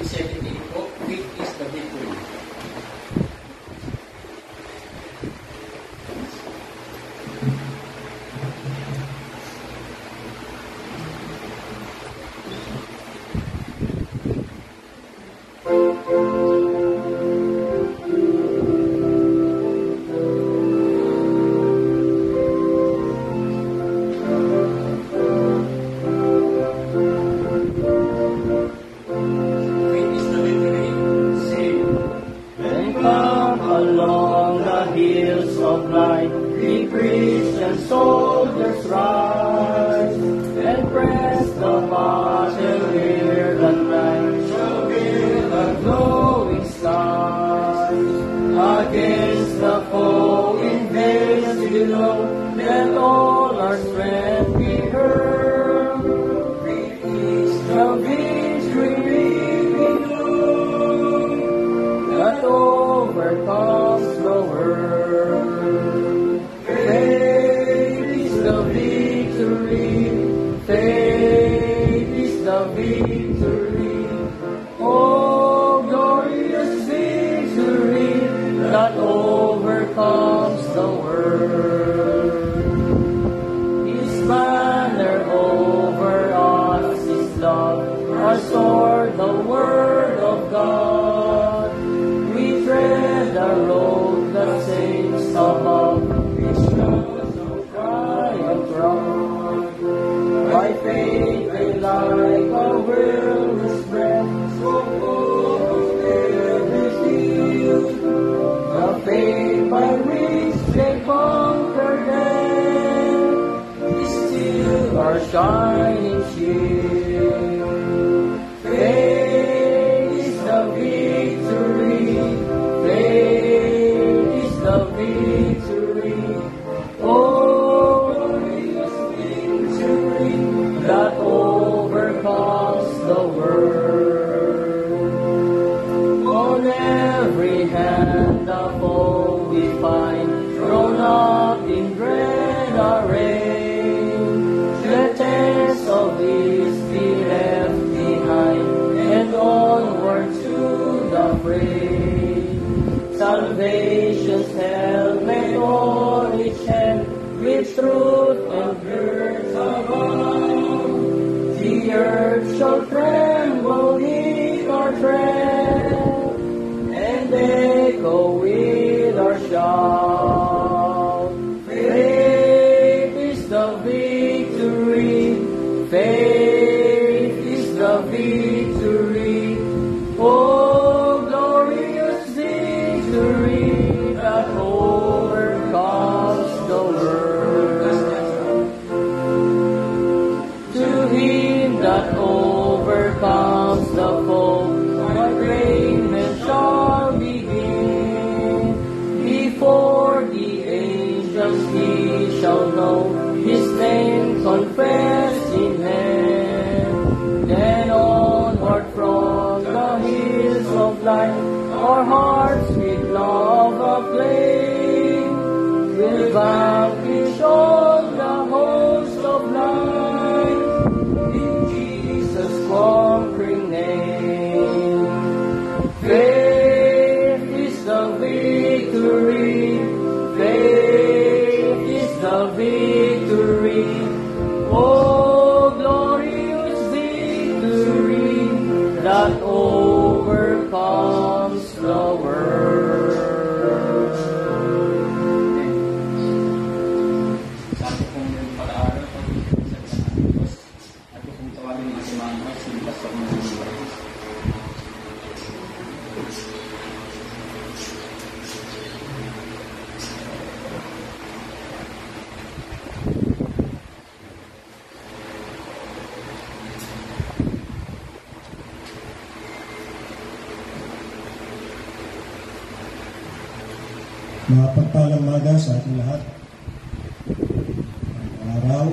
1978 po, Faith is the Victory. Mapagpalang umaga sa ating lahat. Araw.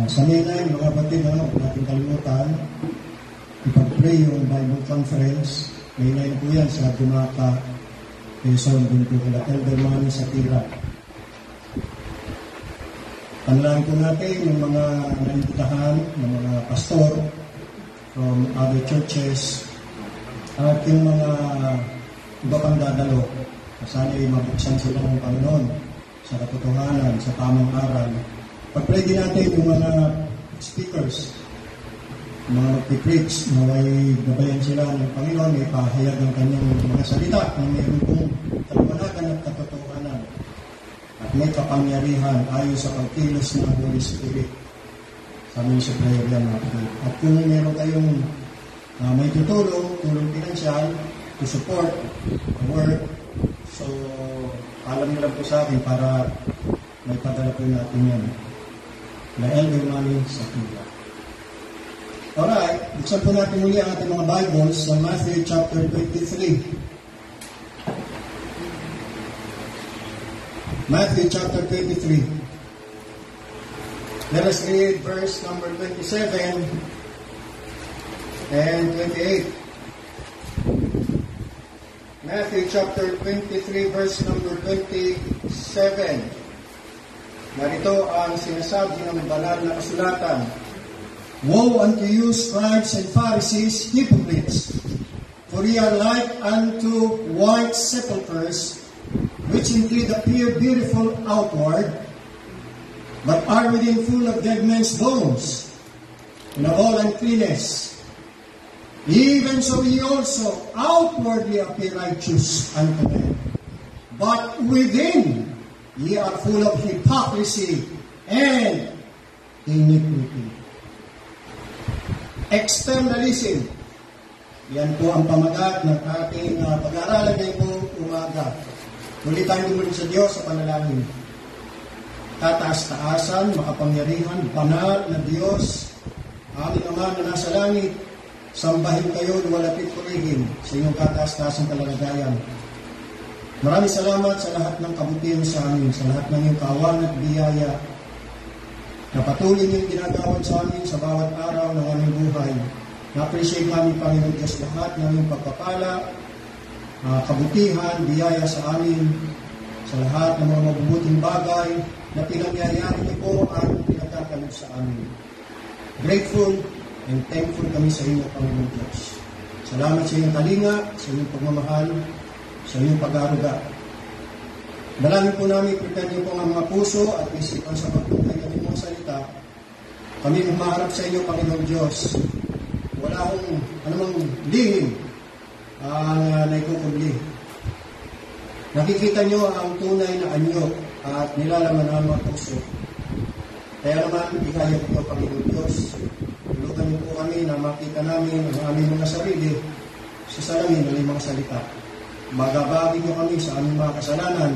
Sa May 9, mga kapatid, huwag natin kalimutan, ipag-pray yung Bible Conference. May 9 po yan sa Dumaka, Quezon, din po kila Elder Manny sa Tira. Panalangin po natin yung mga naimbitahan ng mga pastor from other churches, at yung mga iba pang dadalo. Sana ay mabuksan sila ng Panginoon sa katotohanan, sa tamang aral. Pag-pray din natin yung mga speakers, mga magpipreach, na may gabayan sila ng Panginoon, may pahayag ng kanyang mga salita na mayroon pong kaliwanagan at katotohanan at may kapangyarihan ayon sa pagkilos ng Holy Spirit. Sa amin sa prayer yan natin. At kung meron kayong may tulong pinansyal to support the work, so alam nyo lang po sa akin para may padala po natin yan na elder money sa tula. Alright, buksan po natin muli ang ating mga Bibles sa Matthew chapter 23. Matthew chapter 23. Let us read verse number 27 and 28. Matthew chapter 23 verse number 27. Narito ang sinasabi ng banal na kasulatan. Woe unto you, scribes and Pharisees, hypocrites! For ye are like unto white sepulchres, which indeed appear beautiful outward, but are within full of dead men's bones, and of all uncleanness. Even so ye also outwardly appear righteous unto men, but within ye are full of hypocrisy and iniquity. Externalism. Yan po ang pamagat ng ating pag-aaralan ngayong umaga. Muli tayong dumulog sa Diyos sa panalangin. Kataas-taasan, makapangyarihan, banal na Diyos, aming Ama na nasa langit, sambahin kayo, luwalapit purihin sa inyong kataas-taasang kalagayan. Maraming salamat sa lahat ng kabutihan sa amin, sa lahat ng iyong kawan at biyaya na patuloy niyong ginagawad sa amin sa bawat araw ng aming buhay. Na-appreciate namin, Panginoon Diyos, lahat ng aming pagpapala, kabutihan, biyaya sa amin, sa lahat ng mga mabubuting bagay na pinangyayari niyo po at pinagkakalog sa amin. Grateful and thankful kami sa inyo, Panginoon Diyos. Salamat sa iyong talinga, sa iyong pagmamahal, sa iyong pag-aaruga. Dalangin po namin, prepare niyo po ang mga puso at isipan sa pagtuntay ng inyong salita. Kami humaharap sa inyo, Panginoon Diyos. Wala akong anumang lihim ang naikukubli. Nakikita niyo ang tunay na anyo at nilalaman ng mga puso. Kaya naman, ikaya po, Panginoon Diyos. Tulugan niyo po kami na makita namin ang aming mga sarili sa salamin ng mga salita. Magabagin niyo kami sa aming mga kasalanan.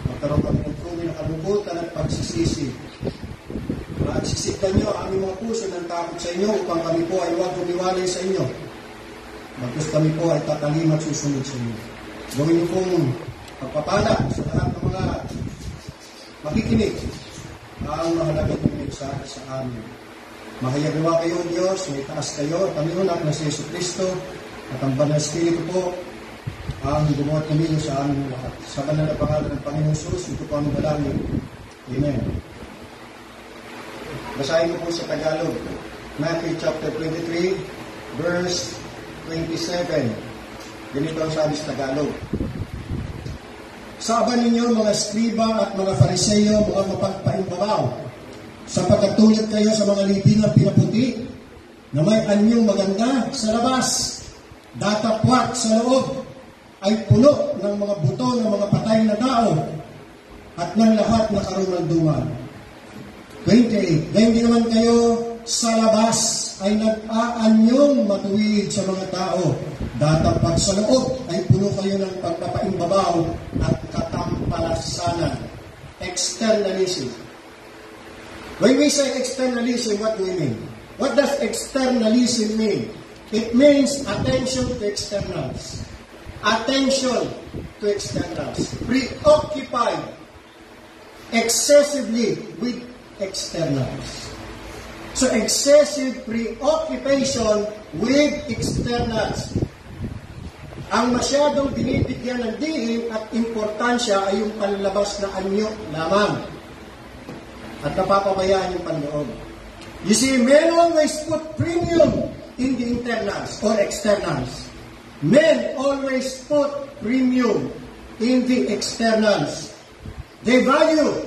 Magkaroon kami ng tunay na kalungkutan at pagsisisi. Magsisigtan niyo ang aming mga puso ng takot sa inyo upang kami po ay huwag humiwalay sa inyo. Bagkus kami po ay tatalim at susunod sa inyo. Gawin niyo pong pagpapala sa lahat ng mga makikinig ang mahalagang mensahe sa amin. Mahayagawa kayo, Diyos, may taas kayo, Panginoon at na si Yesu Cristo at ang Banal Espiritu po ang gumawa kami sa aming lahat. Sa banal na pangalan ng Panginoon Jesus, ito po ang dalangin. Amen. Basahin ko po sa Tagalog. Matthew chapter 23, verse 27. Ganito ang sabi sa Tagalog. Saban ninyo mga skriba at mga fariseyo, mga mapagpaimbabaw, sapagkat tulad kayo sa mga libingang pinaputi, na may anyong maganda sa labas, datapwat sa loob, ay puno ng mga buto ng mga patay na tao at ng lahat na karununduman. 28. Dahil di naman kayo sa labas ay nag-aanyong matuwid sa mga tao. Datapag sa loob ay puno kayo ng pagpapaimbabaw at katampalasanan. Externalism. When we say externalism, what do we mean? What does externalism mean? It means attention to externals. Attention to externals. Preoccupied excessively with externals. So excessive preoccupation with externals. Ang masyadong binibigyan ng diin at importansya ay yung panlabas na anyo lamang. At napapabayaan yung panloob. You see, men always put premium in the internals or externals. Men always put premium in the externals. They value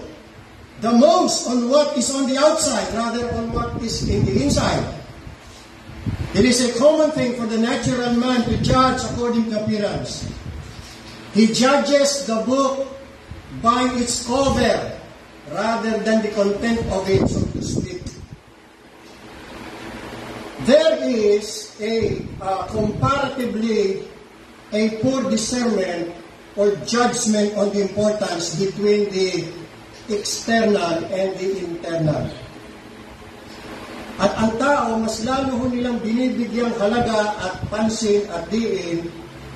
the most on what is on the outside rather on what is in the inside. It is a common thing for the natural man to judge according to appearance. He judges the book by its cover rather than the content of it, so to speak. There is a comparatively a poor discernment or judgment on the importance between the external and the internal. At ang tao, mas lalo ho nilang binibigyang halaga at pansin at diin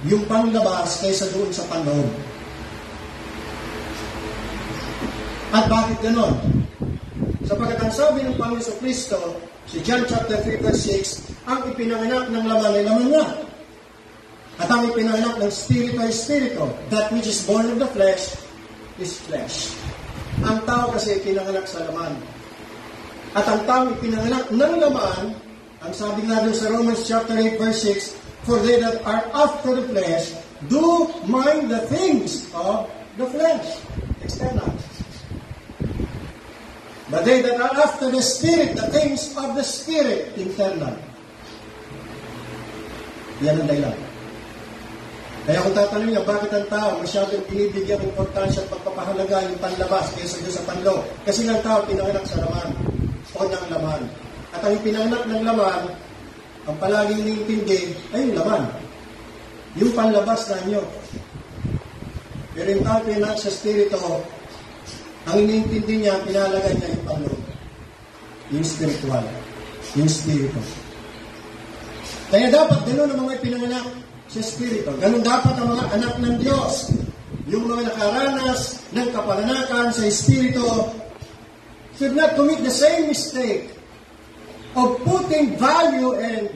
yung panlabas kaysa doon sa panloob. At bakit ganon? Sapagkat ang sabi ng Panginoon Kristo, si John chapter 3 verse 6, ang ipinanganak ng laman ay laman nga. At ang ipinanganak ng Espiritu ay Espiritu. That which is born of the flesh is flesh. Ang tao kasi ipinanganak sa laman. At ang tao ipinanganak ng laman, ang sabi nga doon sa Romans chapter 8 verse 6, for they that are after the flesh do mind the things of the flesh. External. But they that are after the Spirit, the things of the Spirit, internal. Yan ang dahilan. Kaya kung tatanong niya, bakit ang tao masyadong binibigyan ng importansya at pagpapahalaga yung panlabas kaysa doon sa panloob? Kasi ang tao pinanganak sa laman o ng laman. At ang pinanganak ng laman, ang palaging iniintindi ay yung laman. Yung panlabas na nyo. Pero yung tao pinanganak sa Espiritu, ang iniintindi niya, pinalagay niya yung panloob. Yung spiritual. Yung Espiritu. Kaya dapat gano'n ang mga pinanganak sa Espiritu. Ganun dapat ang mga anak ng Diyos. Yung mga nakaranas ng kapalanakan sa Espiritu should not commit the same mistake of putting value and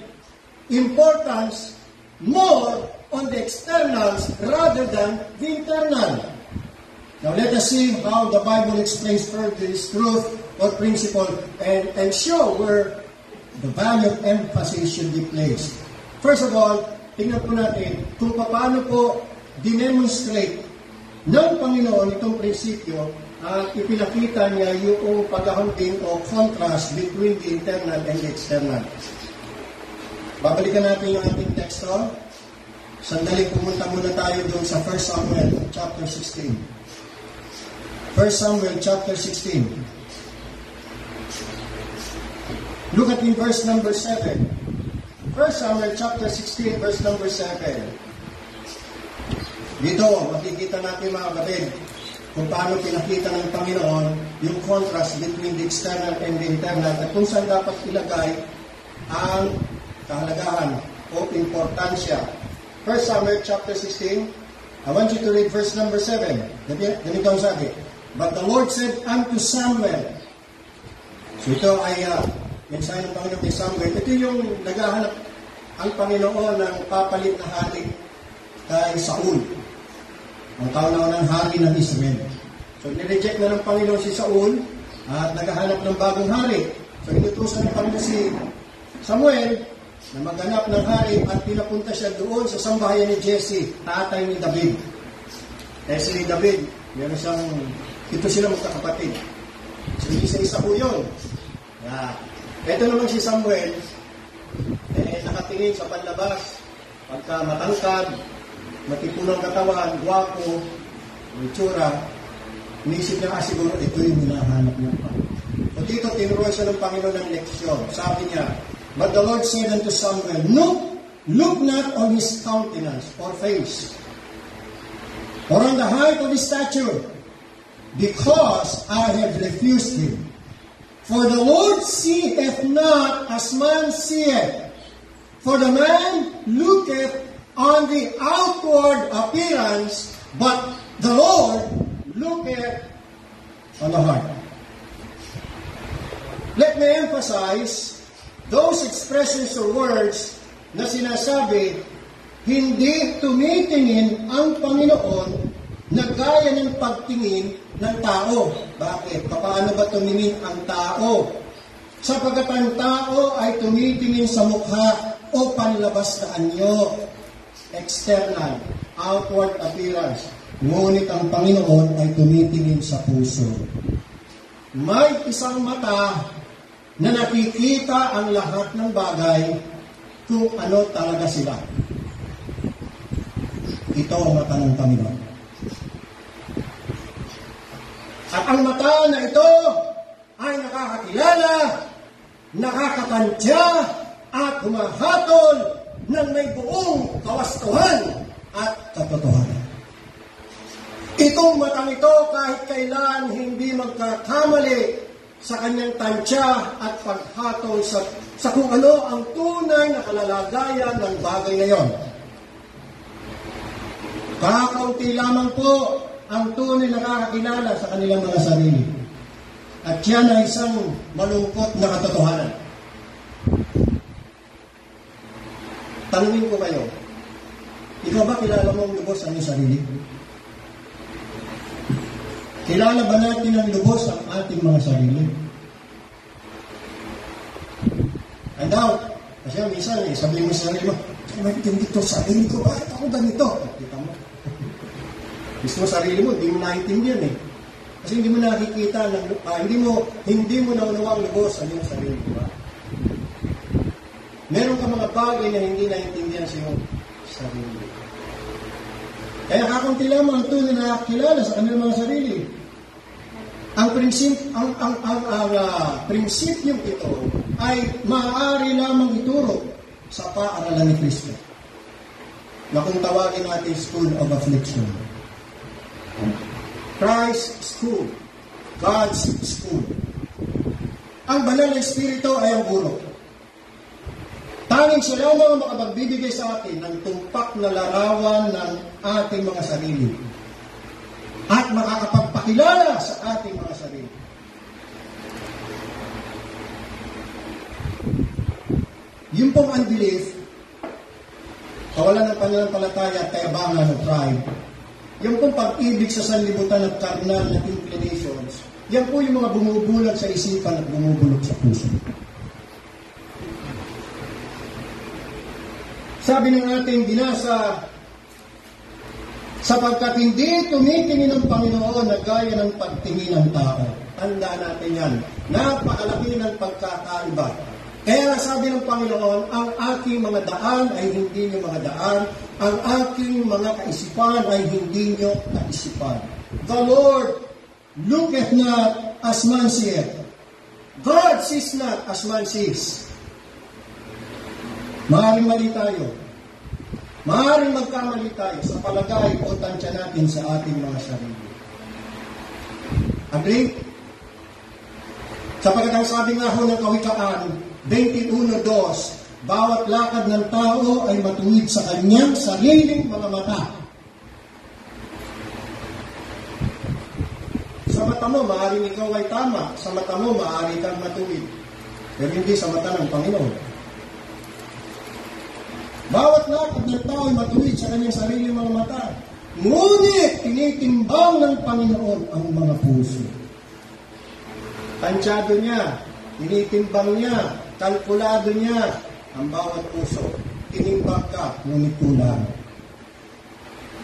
importance more on the externals rather than the internal. Now let us see how the Bible explains further this truth or principle and show where the value of emphasis should be placed. First of all, tingnan po natin kung paano po dinemonstrate ng Panginoon itong prinsipyo at ipinakita niya yung paghahambing o contrast between the internal and the external. Babalikan natin yung ating teksto. Sandali pumunta muna tayo doon sa 1 Samuel chapter 16. 1 Samuel chapter 16. Look at in verse number 7. 1 Samuel chapter 16, verse number 7. Dito, makikita natin mga kapatid kung paano pinakita ng Panginoon yung contrast between the external and the internal at kung saan dapat ilagay ang kahalagahan o importansya. 1 Samuel chapter 16, I want you to read verse number 7. Ganito ang sabi. But the Lord said unto Samuel. So ito ay mensahe ng Panginoon kay Samuel. Ito yung naghahanap ang Panginoon ng papalit na hari kay Saul. Ang kauna-unang hari ng Israel. So nireject na ng Panginoon si Saul at naghahanap ng bagong hari. So inutusan ng Panginoon si Samuel na maghanap ng hari at pinapunta siya doon sa sambahayan ni Jesse, tatay ni David. Eh si David, meron siyang, ito sila magkakapatid. So isa-isa po yun. Yeah. Ito naman si Samuel, nakatingin sa panlabas, pagka matangkad, matipunang katawan, gwapo, itsura, inisip niya siguro ito yung hinahanap niya pa. So dito, tinuruan siya ng Panginoon ng leksyon. Sabi niya, but the Lord said unto Samuel, look not on his countenance or face, or on the height of his stature, because I have refused him. For the Lord seeth not as man seeth. For the man looketh on the outward appearance, but the Lord looketh on the heart. Let me emphasize, those expressions or words na sinasabi, hindi tumitingin ang Panginoon na gaya ng pagtingin ng tao. Bakit? Paano ba tumingin ang tao? Sapagkat ang tao ay tumitingin sa mukha o panlabas na anyo, external, outward appearance. Ngunit ang Panginoon ay tumitingin sa puso. May isang mata na nakikita ang lahat ng bagay kung ano talaga sila. Ito ang mata ng Panginoon. At ang mata na ito ay nakakakilala, nakakatantya, at humahatol ng may buong kawastuhan at katotohanan. Itong matang ito kahit kailan hindi magkakamali sa kanyang tansya at paghatol sa kung ano ang tunay na kalalagayan ng bagay na yon. Kakaunti lamang po ang tunay na nakakakilala sa kanilang mga sarili. At yan ay isang malungkot na katotohanan. Tanungin ko kayo, ikaw ba kilala mo ang lubos ang iyong sarili? Kilala ba natin ang lubos ang ating mga sarili? I doubt. Kasi minsan, sabihin mo sa sarili mo, may dito sarili ko, bakit ako ganito? Kita mo. Gusto mo sarili mo, hindi mo naintindihan eh. Kasi hindi mo nakikita, hindi mo naunawa ang lubos ang iyong sarili. Diba? Meron ka mga bagay na hindi naintindihan sa iyong sarili. Kaya kakunti lamang ang tunay na nakakilala sa kanilang mga sarili. Ang prinsipyong ito ay maaari lamang ituro sa paaralan ni Kristo, na kung tawagin natin School of Affliction. Christ's School, God's School. Ang banal na Espiritu ay ang guro. Tanging siya lamang makapagbibigay sa atin ng tumpak na larawan ng ating mga sarili at makakapagpakilala sa ating mga sarili. Yung pong unbelief, kawalan ng pananampalataya at kayabangan ng pride, yung pong pag-ibig sa sanlibutan at karnal na inclinations, yan po yung mga bumubulag sa isipan at bumubulok sa puso. Sabi ng ating binasa, sapagkat hindi tumitingin ng Panginoon na gaya ng pagtingin ng tao. Tandaan natin yan. Napakalaki ng pagkakaiba. Kaya sabi ng Panginoon, ang aking mga daan ay hindi nyo mga daan, ang aking mga kaisipan ay hindi nyo kaisipan. The Lord looketh not as man seeth. God sees not as man sees. Maaaring mali tayo. Maaaring magkamali tayo sa palagay o tansya natin sa ating mga sarili. Agree? Sapagkat ang sabi nga ho ng Kawikaan 21:2, bawat lakad ng tao ay matuwid sa kanyang sariling mga mata. Sa mata mo, maaaring ikaw ay tama. Sa mata mo, maaari kang matuwid. Pero hindi sa mata ng Panginoon. Bawat lakad ng tao ay matuwid sa kanyang sarili mga mata. Ngunit, tinitimbang ng Panginoon ang mga puso. Tansyado niya, tinitimbang niya, kalkulado niya ang bawat puso. Tinimbang ka, ngunit kulang.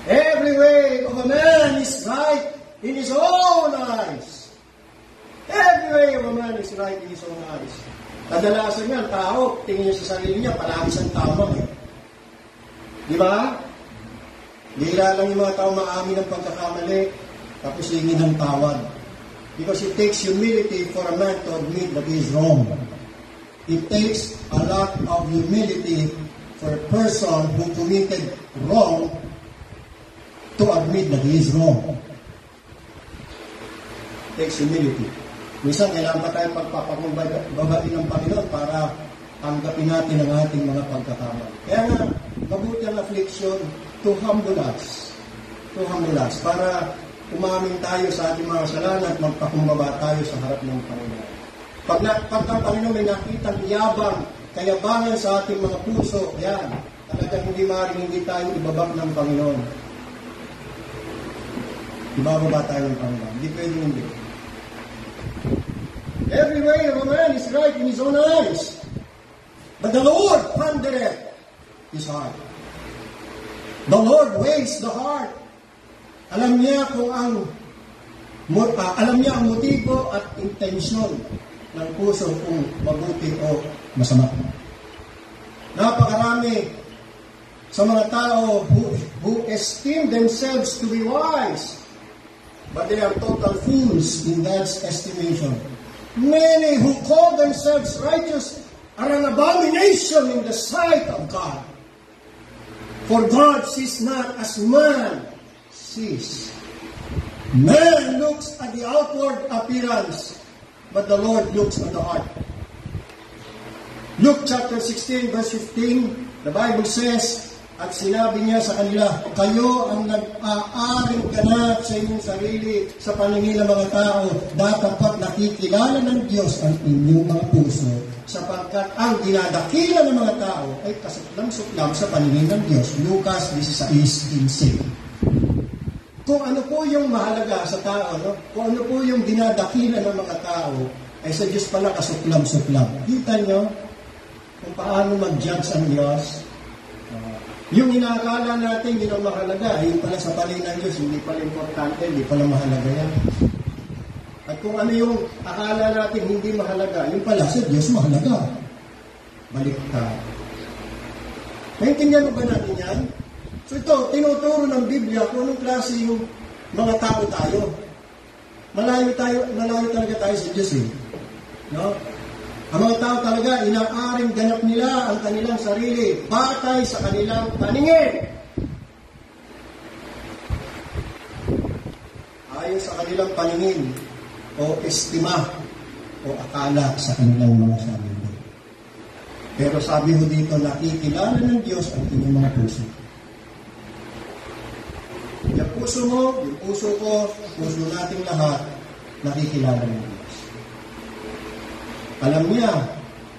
Every way of a man is right in his own eyes. Every way of a man is right in his own eyes. Kadalasan niya, ang tao, tingin niya sa sarili niya, palagi siyang tama eh. Di ba? Bihira lang yung mga tao maamin ng pagkakamali, tapos hingin ng tawad. Because it takes humility for a man to admit that he is wrong. It takes a lot of humility for a person who committed wrong to admit that he is wrong. It takes humility. Minsan, kailangan pa tayo pagpapakumbabati ng Panginoon para tanggapin natin ang ating mga pagkakamali. Kaya nga, mabuti ang affliction to humble us. To humble us. Para umamin tayo sa ating mga kasalanan at magpakumbaba tayo sa harap ng Panginoon. Pag ang Panginoon may nakitang yabang, kayabangan sa ating mga puso, yan, talagang hindi maaaring hindi tayo ibabak ng Panginoon. Ibababa tayo ng Panginoon. Hindi pwede hindi. Every way of a man is right in his own eyes. But the Lord pondereth his heart. The Lord weighs the heart. Alam niya ang motibo at intensyon ng puso kung mabuti o masama. Napakarami sa mga tao who esteem themselves to be wise, but they are total fools in God's estimation. Many who call themselves righteous are an abomination in the sight of God. For God sees not as man sees. Man looks at the outward appearance, but the Lord looks at the heart. Luke chapter 16 verse 15, the Bible says, at sinabi niya sa kanila, kayo ang nag-aaring ganap sa inyong sarili sa paningin ng mga tao, dapat nakikilala ng Diyos ang inyong mga puso, sapagkat ang dinadakila ng mga tao ay kasuklam-suklam sa paningin ng Diyos. Lucas 16:15. Kung ano po yung mahalaga sa tao, no? Kung ano po yung dinadakila ng mga tao, ay sa Diyos pala kasuklam-suklam. Kita nyo kung paano mag-judge ang Diyos? Yung inaakala natin, yun ang mahalaga. Yun pala sa paningin ng Diyos, hindi pala importante, hindi pala mahalaga yan. At kung ano yung akala natin hindi mahalaga, yun pala sa Diyos mahalaga. Baliktad. Naintindihan mo ba natin yan? So ito, tinuturo ng Biblia kung anong klase yung mga tao tayo. Malayo talaga tayo sa Diyos eh. No? Ang mga tao talaga, inaaring ganap nila ang kanilang sarili, batay sa kanilang paningin. Ayon sa kanilang paningin, o estima, o akala sa kanilang mga sarili. Pero sabi mo dito, nakikilala ng Diyos ang inyong mga puso. Yung puso mo, yung puso ko, puso nating lahat, nakikilala ng Diyos. Alam niya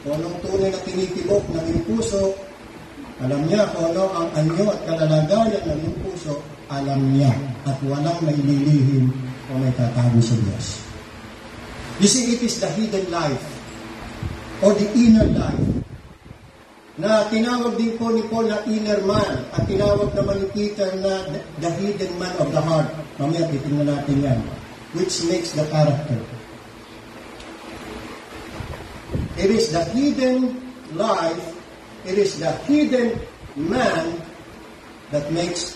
kung anong tunay na tinitibok ng iyong puso. Alam niya kung ano ang anyo at kalalagayan ng iyong puso. Alam niya at walang may lilihim o may tatago sa Diyos. You see, it is the hidden life or the inner life na tinawag din po ni Paul na inner man at tinawag naman ni Peter na the hidden man of the heart. Mamaya titingnan natin yan. Which makes the character. It is the hidden life, it is the hidden man that makes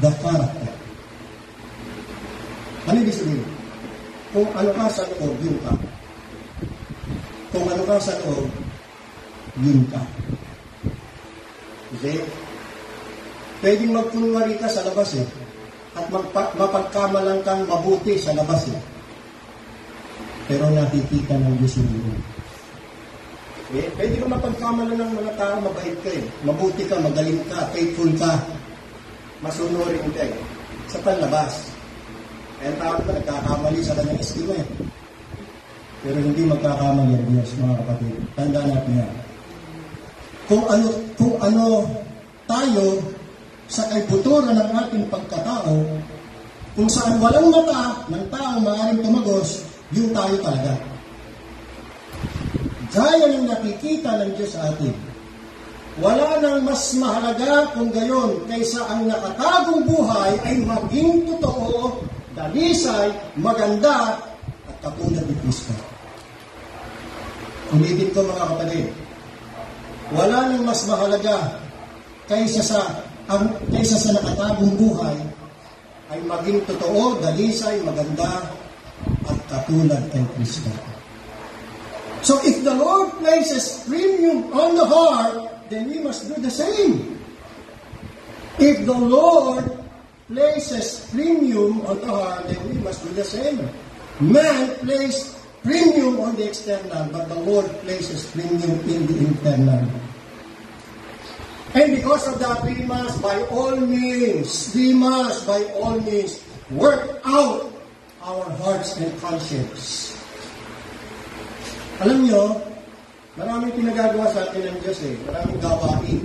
the character. Ano ibig sabihin? Kung ano ka sa loob, yun ka. Kung ano ka sa loob, yun ka. Okay? Pwedeng magkunwari ka sa labas eh. At mapagkamalang kang mabuti sa labas eh. Pero nakikita ng Diyos yung loob. Eh, pwede ka mapagkamala ng mga tao, mabait ka eh. Mabuti ka, magaling ka, faithful ka, masunurin ka eh. Sa panlabas. Kaya ang tao na nagkakamali sa kanyang estima eh. Pero hindi magkakamali ang Diyos, mga kapatid. Tandaan natin yan. Kung ano tayo sa kaibuturan ng ating pagkatao, kung saan walang mata ng tao maaaring tumagos, yung tayo talaga. Gaya ng nakikita ng Diyos sa atin. Wala nang mas mahalaga kung gayon kaysa ang nakatagong buhay ay maging totoo, dalisay, maganda, at katulad ni Kristo. Ulitin ko mga kapatid, wala nang mas mahalaga kaysa sa nakatagong buhay ay maging totoo, dalisay, maganda, at katulad kay Kristo. So if the Lord places premium on the heart, then we must do the same. If the Lord places premium on the heart, then we must do the same. Man places premium on the external, but the Lord places premium in the internal. And because of that, we must by all means work out our hearts and conscience. Alam nyo, maraming pinagagawa sa atin ng Diyos eh. Maraming gawain.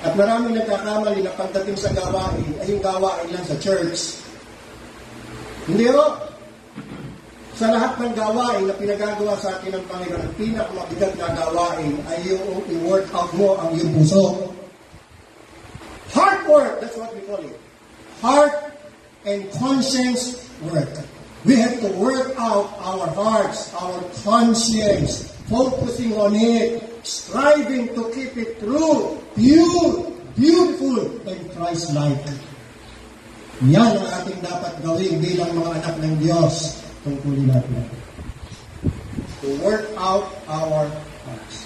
At maraming nagkakamali na pagdating sa gawain ay yung gawain lang sa church. Hindi ho. Sa lahat ng gawain na pinagagawa sa atin ng Panginoon, ang pinakamabigat na gawain ay yung i-work out mo ang iyong puso. Heart work, that's what we call it. Heart and conscience work. We have to work out our hearts, our conscience, focusing on it, striving to keep it true, pure, beautiful, and Christ-like. Yan ang ating dapat gawin bilang mga anak ng Diyos. Tungkulin natin. To work out our hearts.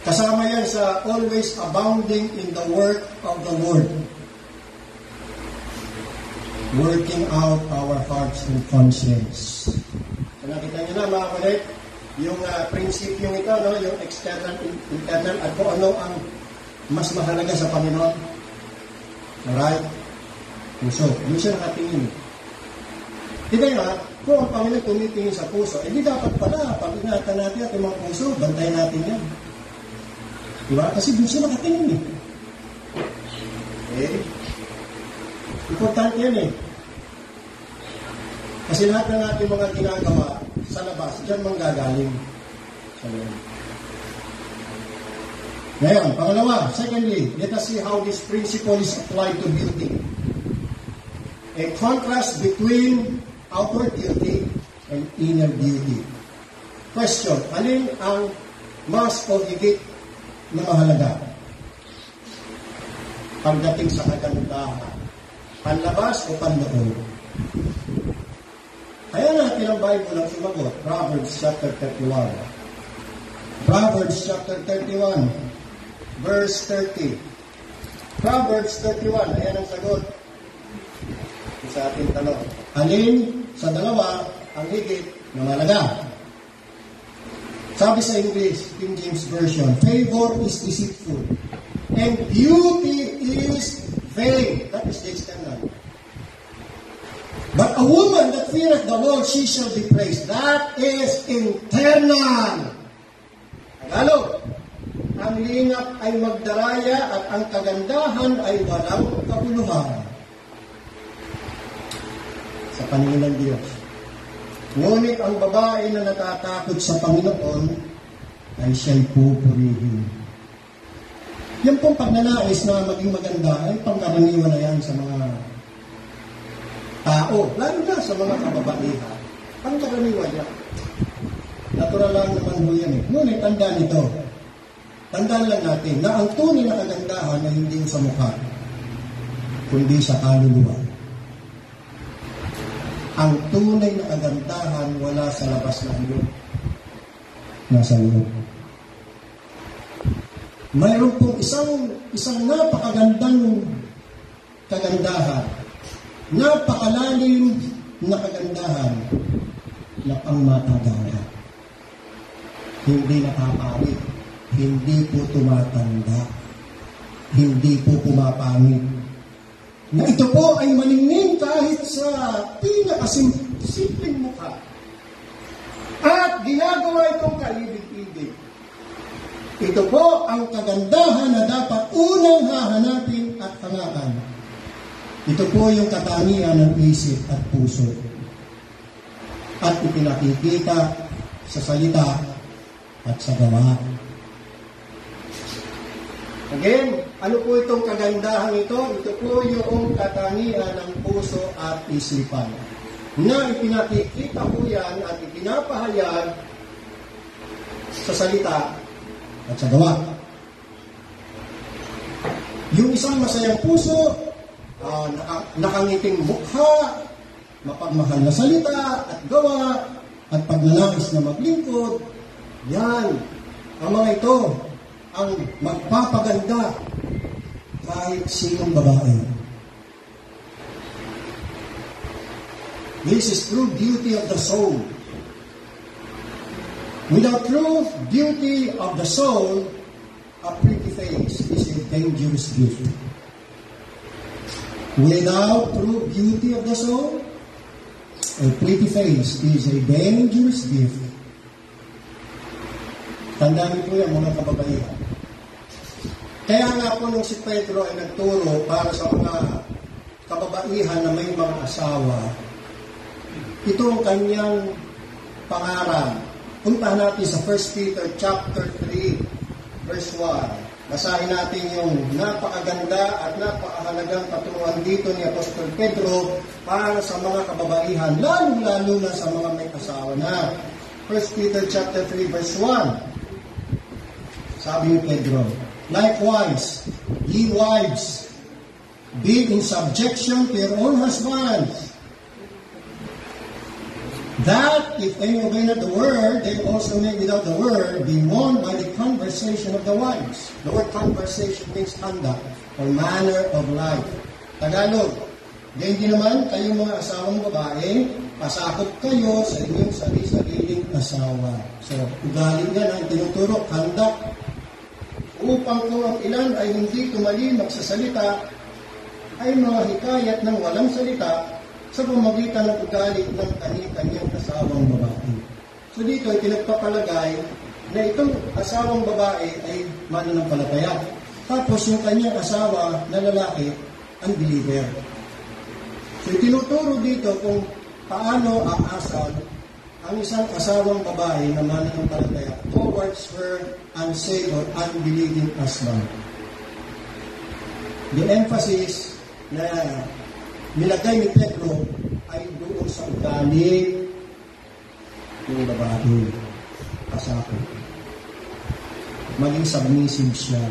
Kasama yan sa always abounding in the work of the Lord. Working out our hearts and conscience. So nakita nyo na mga kulit, yung prinsipyong ito, no? Yung external, internal, at kung ano ang mas mahalaga sa Panginoon. Alright? Puso. Yun siya nakatingin. Hindi nga, kung ang Panginoon tumitingin sa puso, di dapat pala, pag-ingatan natin at yung mga puso, bantayan natin yan. Diba? Kasi doon siya nakatingin eh. Okay? Importante yan eh. Kasi lahat ng ating mga ginagawa sa labas, dyan manggagaling sa loob. Ngayon, pangalawa, secondly, let us see how this principle is applied to beauty. A contrast between outward beauty and inner beauty. Question, alin ang mas o higit na mahalaga pagdating sa kagandahan? Panlabas o panloob? Kaya natin ang Bible ang sumagot. Proverbs chapter 31. Proverbs chapter 31, verse 30. Proverbs 31, ayan ang sagot sa ating tanong. Alin sa dalawa ang higit na mahalaga? Sabi sa English, King James Version, favor is deceitful and beauty is vain. That is the external. But a woman that feareth the Lord, she shall be praised. That is internal. Tagalog, ang lingap ay magdaraya at ang kagandahan ay walang kabuluhan. Sa paningin ng Diyos. Ngunit ang babae na natatakot sa Panginoon ay siya'y pupurihin. Yan pong pagnanais na maging maganda ay pangkaraniwan na yan sa mga tao, lalo na sa mga kababaihan. Pangkaraniwan yan. Natural lang naman ho yan eh. Ngunit tandaan ito. Tandaan lang natin na ang tunay na kagandahan ay hindi sa mukha, kundi sa kaluluwa. Ang tunay na kagandahan wala sa labas ng loob. Nasa loob. Mayroon pong isang napakagandang kagandahan, napakalalim na kagandahan na pangmatagawa. Hindi nakapawit, hindi po tumatanda, hindi po pumapangit. Na ito po ay maningning kahit sa pinakasimpleng mukha. At ginagawa itong kaibig-ibig. Ito po ang kagandahan na dapat unang hahanapin at hangapan. Ito po yung katangian ng isip at puso. At ipinakikita sa salita at sa gawa. Again, ano po itong kagandahan ito? Ito po yung katangian ng puso at isipan. Na ipinakikita po yan at ipinapahayag sa salita at sa gawa. Yung isang masayang puso, nakangiting mukha, mapagmahal na salita at gawa, at pagnanais na maglingkod, yan, ang mga ito, ang magpapaganda kahit sinong babae. This is true beauty of the soul. Without true beauty of the soul, a pretty face is a dangerous gift. Without true beauty of the soul, a pretty face is a dangerous gift. Tandaan niyo po yan, mga kababaihan. Kaya nga po nung si Pedro ay nagturo para sa mga kababaihan na may mga asawa, Ito ang kanyang pangaral. Punta natin sa 1 Peter chapter 3, verse 1. Basahin natin yung napakaganda at napakahalagang paturuan dito ni Apostol Pedro para sa mga kababaihan, lalo-lalo na sa mga may asawa na. 1 Peter chapter 3, verse 1. Sabi ni Pedro, likewise, ye wives, be in subjection to your own husbands, that if any obey not the word, they also may without the word be won by the conversation of the wives. The word conversation means conduct or manner of life. Tagalog, ganyan din naman kayong mga asawang babae, pasakop kayo sa inyong sarili-sariling asawa. So, ugali nga na tinuturo, conduct, upang kung ang ilan ay hindi tumali magsasalita, ay mga hikayat ng walang salita sa pamamagitan ng ugali ng kanyang asawang babae. So dito ay pinagpapalagay na itong asawang babae ay mananampalataya. Tapos yung kanyang asawa na lalaki, unbeliever. So itinuturo dito kung paano aasal ang isang asawang babae na mananampalataya towards her unsaved or unbelieving husband. The emphasis na nilagay ni Pedro ay doon sa ugali ng babae. Pasakot. Maging submissive siya.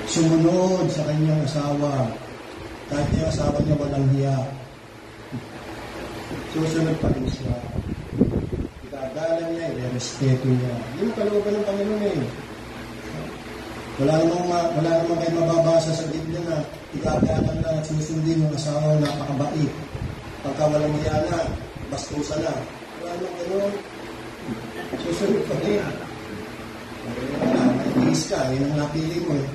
Sumunod sa kanyang asawa. Kahit yung asawa niya walang hiya. Susunod pa rin siya. Ikagalan niya, i-respeto niya. Yun ang kalooban ng Panginoon eh. Wala namang kayo mababasa sa Biblia na ikagalan na at susundin yung asawa na napakabait. Pagka walang hiya na, bastusa na. Wala namang gano'n. Susunod pa rin. May tiis ka, yun ang napili mo eh.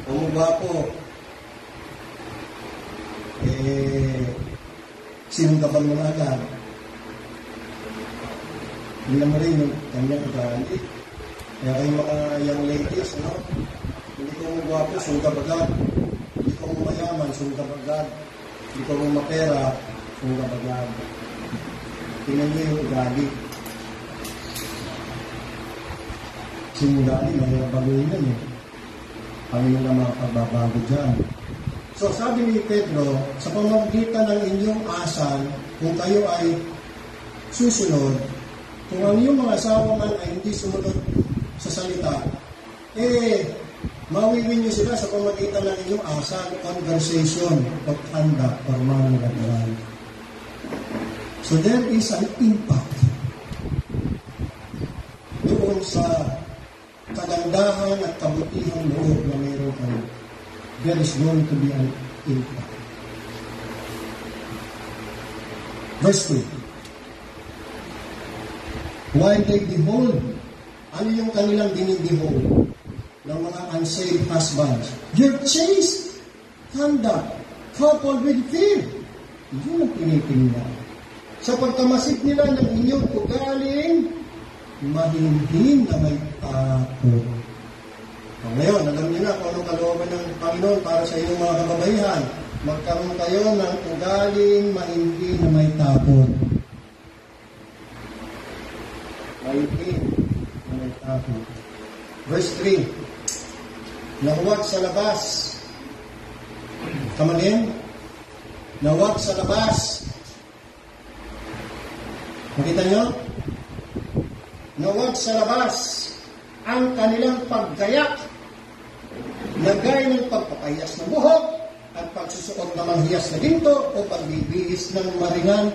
Kung gwapo, sinunggaban mo na agad. Hindi mo rin yung kanyang ugali. Kaya kayo mga young ladies, no? Hindi ko magwapo, sunggab agad. Hindi ko mayaman, sunggab agad. Hindi ko mapera, sunggab agad. Tingnan niyo yung ugali. Yung ugali, mahirap baguhin yan eh. Panginoon na mga pagbabago dyan. So sabi ni Pedro, sa pamamagitan ng inyong asal, kung kayo ay susunod, kung ang iyong mga asawa man ay hindi sumunod sa salita, mawiwin niyo sila sa pamamagitan ng inyong asal, conversation, of conduct, or manner of life. So there is an impact doon sa kagandahan at kabutihang loob na mayroon kayo. There is going to be an impact. Verse 2. While they behold, ano yung kanilang binibehold ng mga unsaved husbands? Your chaste conduct coupled with fear. Yun ang tinitingnan. Sa pagkamasid nila ng inyong ugaling, mahinhin na may takot. Ngayon, alam niyo na kung anong kalooban ng Panginoon para sa inyong mga kababaihan. Magkaroon kayo ng ugaling mahinhin na may takot. Mahinhin na may takot. Verse 3. Nahuwag sa labas. Kamalin? Nahuwag sa labas. Makita niyo? Nahuwag sa labas ang kanilang paggayak na gaya ng pagpapahiyas ng buhok at pagsusuot ng manghiyas na ginto o pagbibihis ng maringan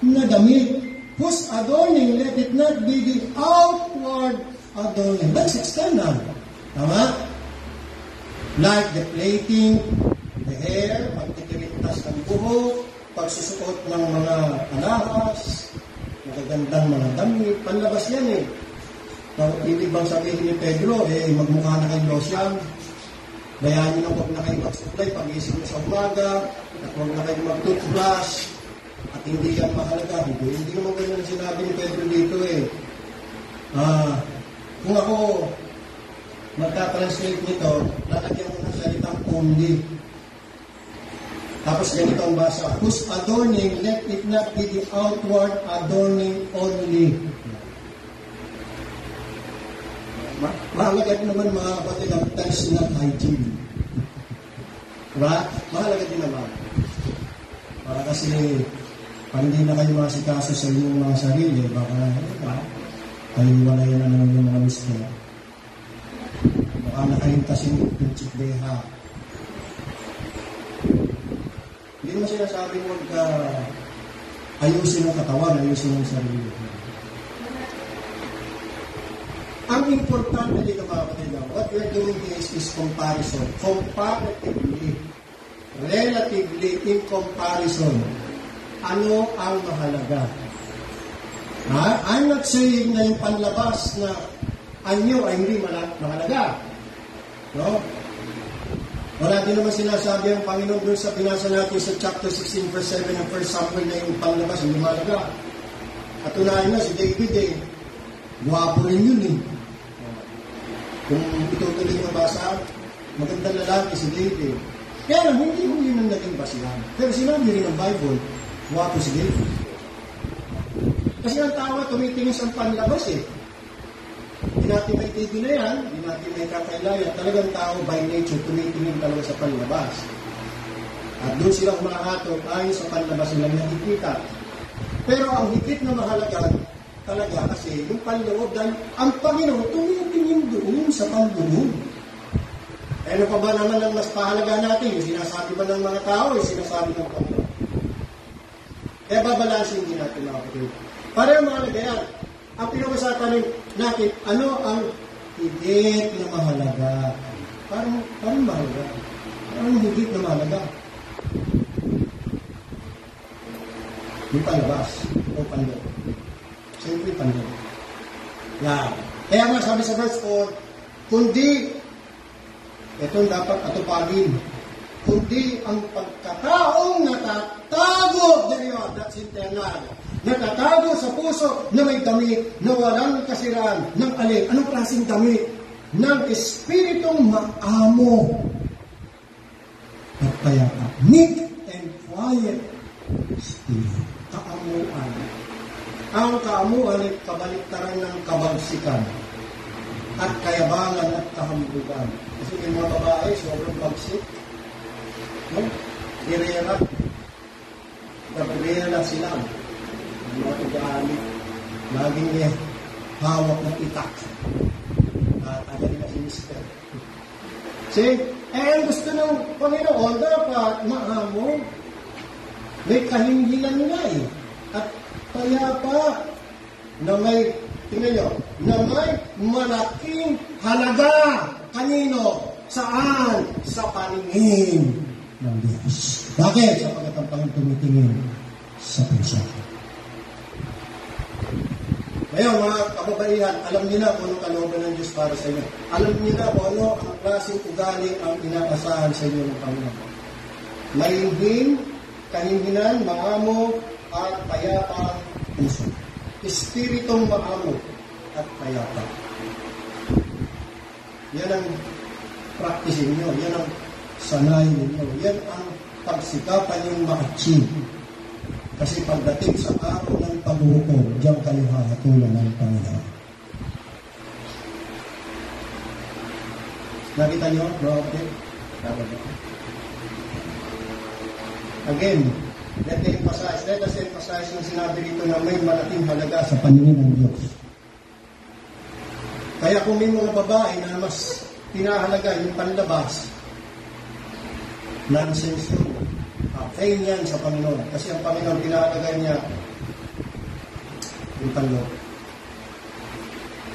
na damit, whose adorning let it not be the outward adorning. That's external. Tama? Like the plaiting, the hair, pagtitirintas ng buhok, pagsusuot ng mga alahas, magagandang mga damit, panlabas yan eh. Ibig bang sabihin ni Pedro, magmukha na kayong losyang, bayanin na huwag na kayong mag-supply pag-isip sa umaga, at huwag na kayong mag-toothbrush, at hindi yan mahalaga. Hindi naman ganyan ang sinabi ni Pedro dito eh. Kung ako magta-translate nito, lalagyan ko ng salitang only. Tapos ganito ang basa, whose adorning, let it not be the outward adorning only. Mahalaga din naman mga kapatid ang personal hygiene. Right? Mahalaga din naman. Para kasi pag hindi na kayo masikaso sa inyong mga sarili, baka kayo wala yan na naman yung mga mister. Baka nakahintasin yung chikdeha. Hindi naman sinasabi mo ayusin ang katawan, ayusin ang sarili. Ang importante dito mga kapatid, what we're doing is comparison. Comparatively, relatively in comparison, ano ang mahalaga? I'm not saying na yung panlabas na anyo ay hindi mahalaga. No? Wala din naman sinasabi ang Panginoon doon sa binasa natin sa chapter 16 verse 7 ng 1 Samuel na yung panlabas hindi mahalaga. At unahin na si David guwapo rin yun Kung itutuloy yung basa, magandang lalaki si David. Kaya lang, hindi mo yun ang naging basihan. Pero sinabi rin ng Bible, guwapo si David. Kasi ang tao tumitingin sa panlabas Hindi natin may TV na yan, hindi natin may kakailayan. Talagang tao by nature tumitingin talaga sa panlabas. At doon sila umakatot ayon sa panlabas nilang nakikita. Pero ang higit na mahalaga, talaga kasi yung panloob dahil ang Panginoon tumitingin doon sa panloob. Ano pa ba naman ang mas pahalaga natin? Yung sinasabi ba ng mga tao, yung sinasabi ng Panginoon? Kaya babalansin din natin mga kapatid. Pareho mahalaga yan. Ang pinag-usapan natin, ano ang higit na mahalaga? Parang mahalaga. Parang higit na mahalaga. Yung palabas o panloob. Siyempre panloob. Yan. Kaya nga sabi sa verse 4, kundi, ito dapat atupagin, kundi ang pagkataong natatago, that's internal, natatago sa puso na may damit na walang kasiraan ng alin. Anong klaseng damit? Ng espiritong maamo at payapa. Meek and quiet spirit. Kaamuan. Ang kaamuan ay kabaliktaran ng kabagsikan at kayabangan at kahambugan. Kasi may mga babae, sobrang bagsik. No? Irera. Gabriela sila. Mga ugali. Laging may hawak ng itak. At agad na si Mister. See? Ang gusto ng Panginoon, dapat maamo. May kahinggilan nga At payapa na may, tingnan nyo, na may malaking halaga. Kanino? Saan? Sa paningin ng Diyos. Bakit? Sapagkat ang Panginoon tumitingin sa puso. Ngayon, mga kababaihan, alam niyo na kung anong kalooban ng Diyos para sa inyo. Alam niyo na kung ano ang klaseng ugali ang inaasahan sa inyo ng Panginoon. Mahinhin, kahinginan, maamo, at payapa puso. Espiritong maamo at payapa. Yan ang practicing nyo. Yan ang sanayin ninyo. Yan ang pagsikapan yung ma-achieve. Kasi pagdating sa araw ng paghuhukom, diyan kayo hahatulan ng Panginoon. Nakita nyo? Okay. Again, let us emphasize yung sinabi dito na may malaking halaga sa paningin ng Diyos. Kaya kung may mga babae na mas pinahalaga yung panlabas, nonsense yun. Fail yan sa Panginoon. Kasi ang Panginoon, pinahalaga niya yung panloob.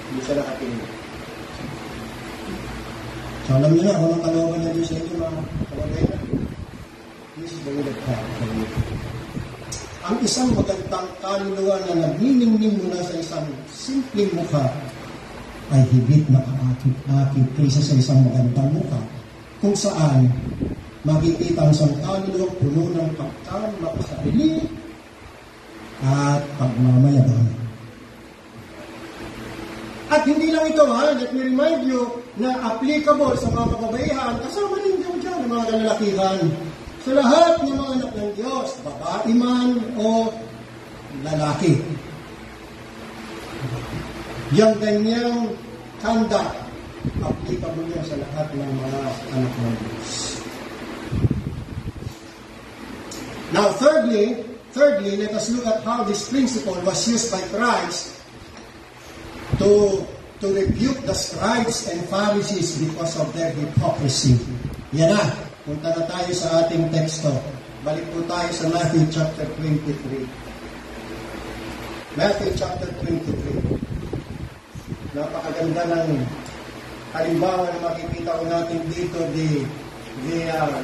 Hindi siya nakatingin. So alam niyo na kung anong kalooban niya Diyos sa inyo, mga kababaihan. This is the will of God. Ang isang magandang kaluluwa na nagniningning mula sa isang simpleng mukha ay higit na aakit kaysa sa isang magandang mukha kung saan makikita ang isang kaluluwang puno ng pagkama sa sarili at pagmamayabang. At hindi lang ito, let me remind you na applicable sa mga kababaihan, kasama rin dyan, mga kalalakihan. sa lahat ng mga anak ng Diyos, babae man o lalaki. Yang ganyang conduct, applicable yan sa lahat ng mga anak ng Diyos. Now, thirdly, let us look at how this principle was used by Christ to rebuke the scribes and Pharisees because of their hypocrisy. Yan na. Punta na tayo sa ating teksto. Balik po tayo sa Matthew chapter 23. Matthew chapter 23. Napakaganda ng halimbawa na makikita ko natin dito, the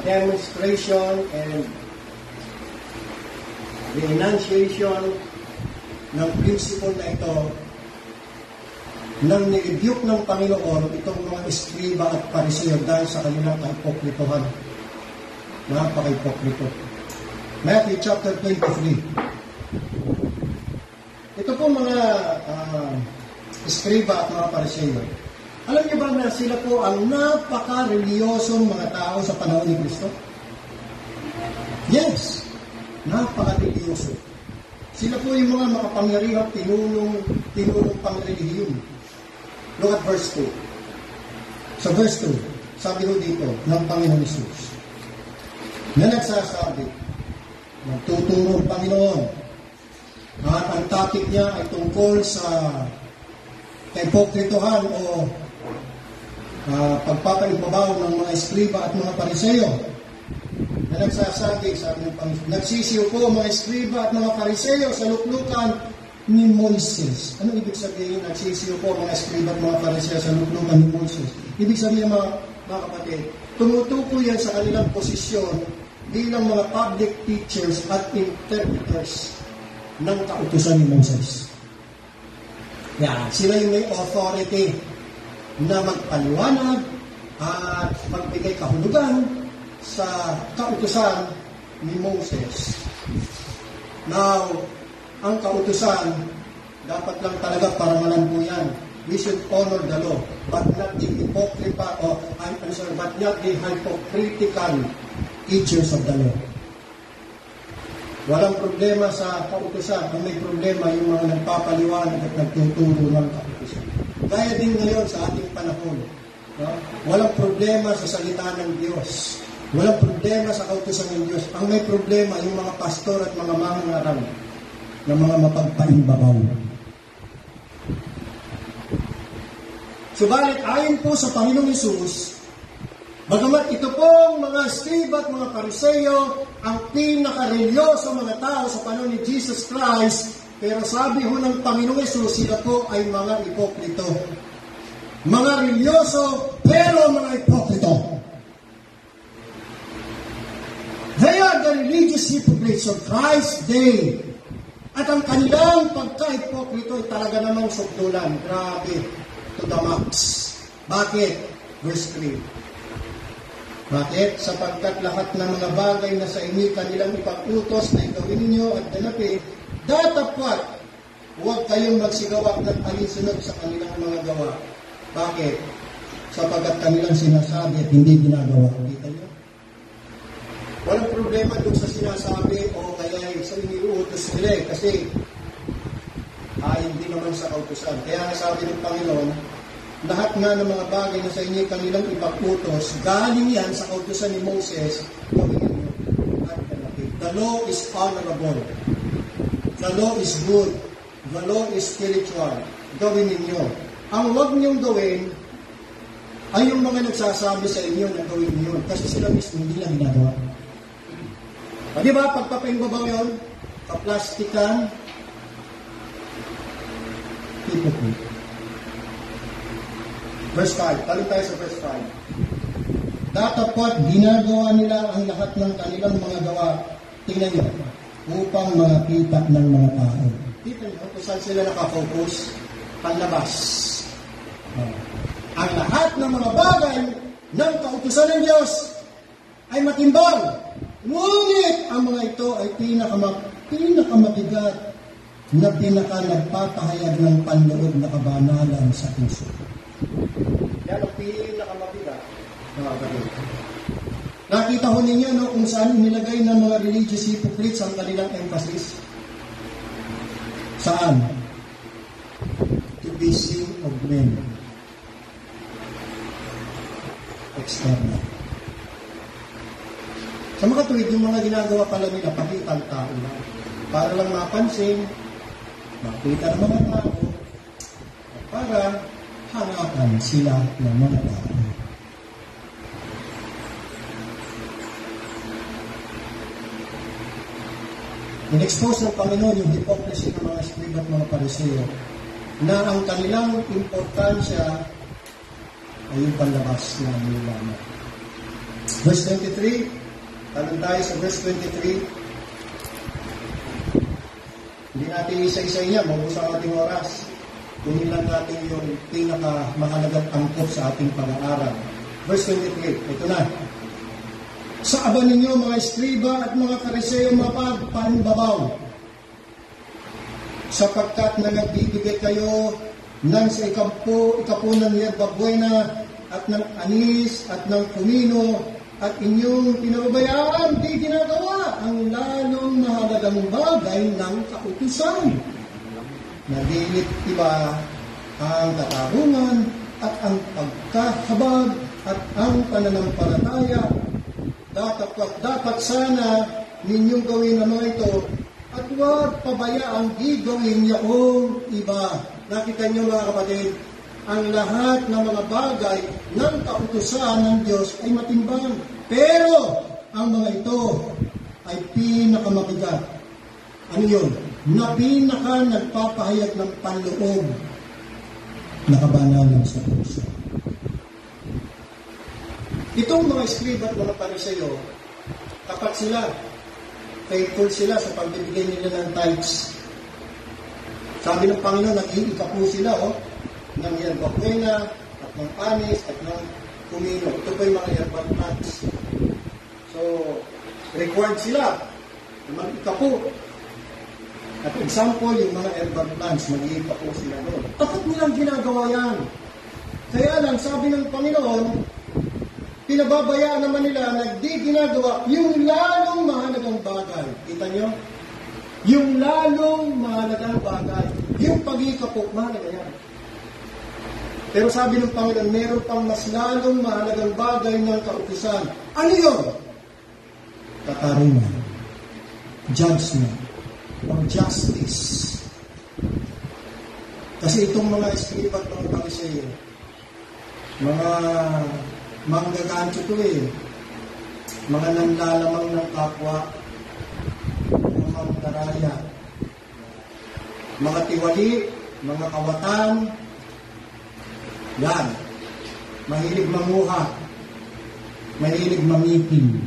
demonstration and the enunciation ng principle na ito nang nirebuke ng Panginoon itong mga eskriba at pariseo dahil sa kanilang kahipokritohan. Napaka-hipokrito. Matthew chapter 23. Ito po mga eskriba at mga pariseo. Alam niyo ba na sila po ang napaka-reliyosong mga tao sa panahon ni Kristo? Yes. Napaka-reliyoso. Sila po yung mga makapangyarihang tinulong pangrelihiyon. Look at verse 2. Sa verse 2, sabi ko dito, ng Panginoon Jesus, na nagsasabi, nagtuturo ang Panginoon, at ang topic niya ay tungkol sa hipokritohan o pagpapaibabaw ng mga eskriba at mga pariseo. Na nagsasabi, sabi ng Panginoon, nagsisiyo po mga eskriba at mga pariseo sa luklukan ni Moises. Ano ibig sabihin, nagsisiyo po mga eskriba at mga pariseo sa luklukan ni Moises? Ibig sabihin mga kapatid, tumutukoy yan sa kanilang posisyon bilang mga public teachers at interpreters ng kautusan ni Moses. Yan, sila yung may authority na magpaliwanag at magbigay kahulugan sa kautusan ni Moses. Now, ang kautusan, dapat lang talaga paramalan po yan. We should honor the law, but not the hypocritical teachers of the law. Walang problema sa kautusan. Ang may problema yung mga nagpapaliwanag at nagtuturo ng kautusan. Gaya din ngayon sa ating panahon. No? Walang problema sa salita ng Diyos. Walang problema sa kautusan ng Diyos. Ang may problema yung mga pastor at mga mangangaral na mga mapagpaimbabaw. Subalit, ayon po sa Panginoong Hesus, bagamat ito pong mga eskriba at mga pariseo ang pinaka-relyoso mga tao sa panahon ni Jesus Christ, pero sabi ho ng Panginoong Hesus, sila po ay mga hipokrito. Mga relyoso, pero mga hipokrito. They are the religious hypocrites of Christ's day. At ang kanilang pagka-hipokrito ay talaga namang sukdulan. Grabe. To the max. Bakit? Verse 3. Bakit? Sapagkat lahat ng mga bagay na sa inyo kanilang ipag-utos na gawin ninyo at ganapin, datapwat, huwag kayong magsigawak ng alinsunod sa kanilang mga gawa. Bakit? Sapagkat kanilang sinasabi at hindi ginagawa. Kita niyo? Walang problema doon sa sinasabi o kaya sa iniuutos nila kasi hindi naman sa kautusan. Kaya sabi ng Panginoon, lahat nga ng mga bagay na sa inyo kanilang ipag-utos, galing yan sa kautusan ni Moses, gawin ninyo. The law is honorable. The law is good. The law is spiritual. Gawin ninyo. Ang huwag niyong gawin ay yung mga nagsasabi sa inyo na gawin niyo. Kasi sila mismo hindi lang ginagawa. Di ba, pagpapaimbabaw yun, kaplastikan, hypocrite. Verse 5. Talim tayo sa verse 5. Datapwat ginagawa nila ang lahat ng kanilang mga gawa. Tingnan nyo. Upang makita ng mga tao. Kita nyo kung saan sila nakafocus? Panlabas. Ang lahat ng mga bagay ng kautusan ng Diyos ay matimbang. Ngunit ang mga ito ay pinakamatigat na nagpapahayag ng panloob na kabanalan sa puso. Yan ang pinakamabigat. Nakita ho ninyo no, kung saan nilagay ng mga religious hypocrites ang kanilang emphasis. Saan? To be seen of men. External. Sa mga tuwid, yung mga ginagawa pala nila, pakitang tao lang. Para lang mapansin, makita ng mga tao, para hangakan sila ng mga tao. In-expose ng Panginoon yung hypocrisy ng mga Escriba at mga Pariseo na ang kanilang importansya ay yung panlabas na nila. Verse 23, tanong tayo sa verse 23. Hindi natin isa-isa niya, maubos ang ating oras. Kunin lang natin yung pinakamahalagang angkop sa ating pag-aaral. Verse 23, ito na. Sa aba ninyo mga Escriba at mga Pariseo mapagpanbabaw, sapagkat na nagbibigay kayo ng sa ikapo ng yerba buena at ng anis at ng kumino at inyong pinababayaan di ginagawa ang lalong mahalagang bagay ng kautusan. Nagingit iba ang katarungan at ang pagkahabag at ang pananampalataya. Dapat sana ninyong gawin ang mga ito at huwag pabayaang gigawin niyaong iba. Nakita niyo mga kapatid, ang lahat ng mga bagay ng kautusan ng Diyos ay matimbang. Pero ang mga ito ay pinakamabigat. Ano yun? Na pinaka nagpapahayag ng panloob na kabanalan sa puso. Itong mga Escriba at mga Pariseo, tapat sila, faithful sila sa pagbibigay nila ng tithes. Sabi ng Panginoon, nag-iika po sila ng yerba buena at ng anis at ng kumino. Ito po yung mga yerba plants. So, required sila na mag-iika po. At example, yung mga herbal plants, mag-iika po sila doon. Tapat nilang ginagawa yan. Kaya lang, sabi ng Panginoon, pinababayaan naman nila na di ginagawa yung lalong mahalagang bagay. Kita nyo? Yung lalong mahalagang bagay. Yung pag-iikapok, mahalaga yan. Pero sabi ng Panginoon, meron pang mas lalong mahalagang bagay ng kautusan. Ano yun? Katarungan. Judgment. Or justice. Kasi itong mga Escriba at mga Pariseo, mga manggagancho to mga nanlalamang ng kapwa, mga mangdaraya, mga tiwali, mga kawatan, yan, mahilig manguha, mahilig mangipin,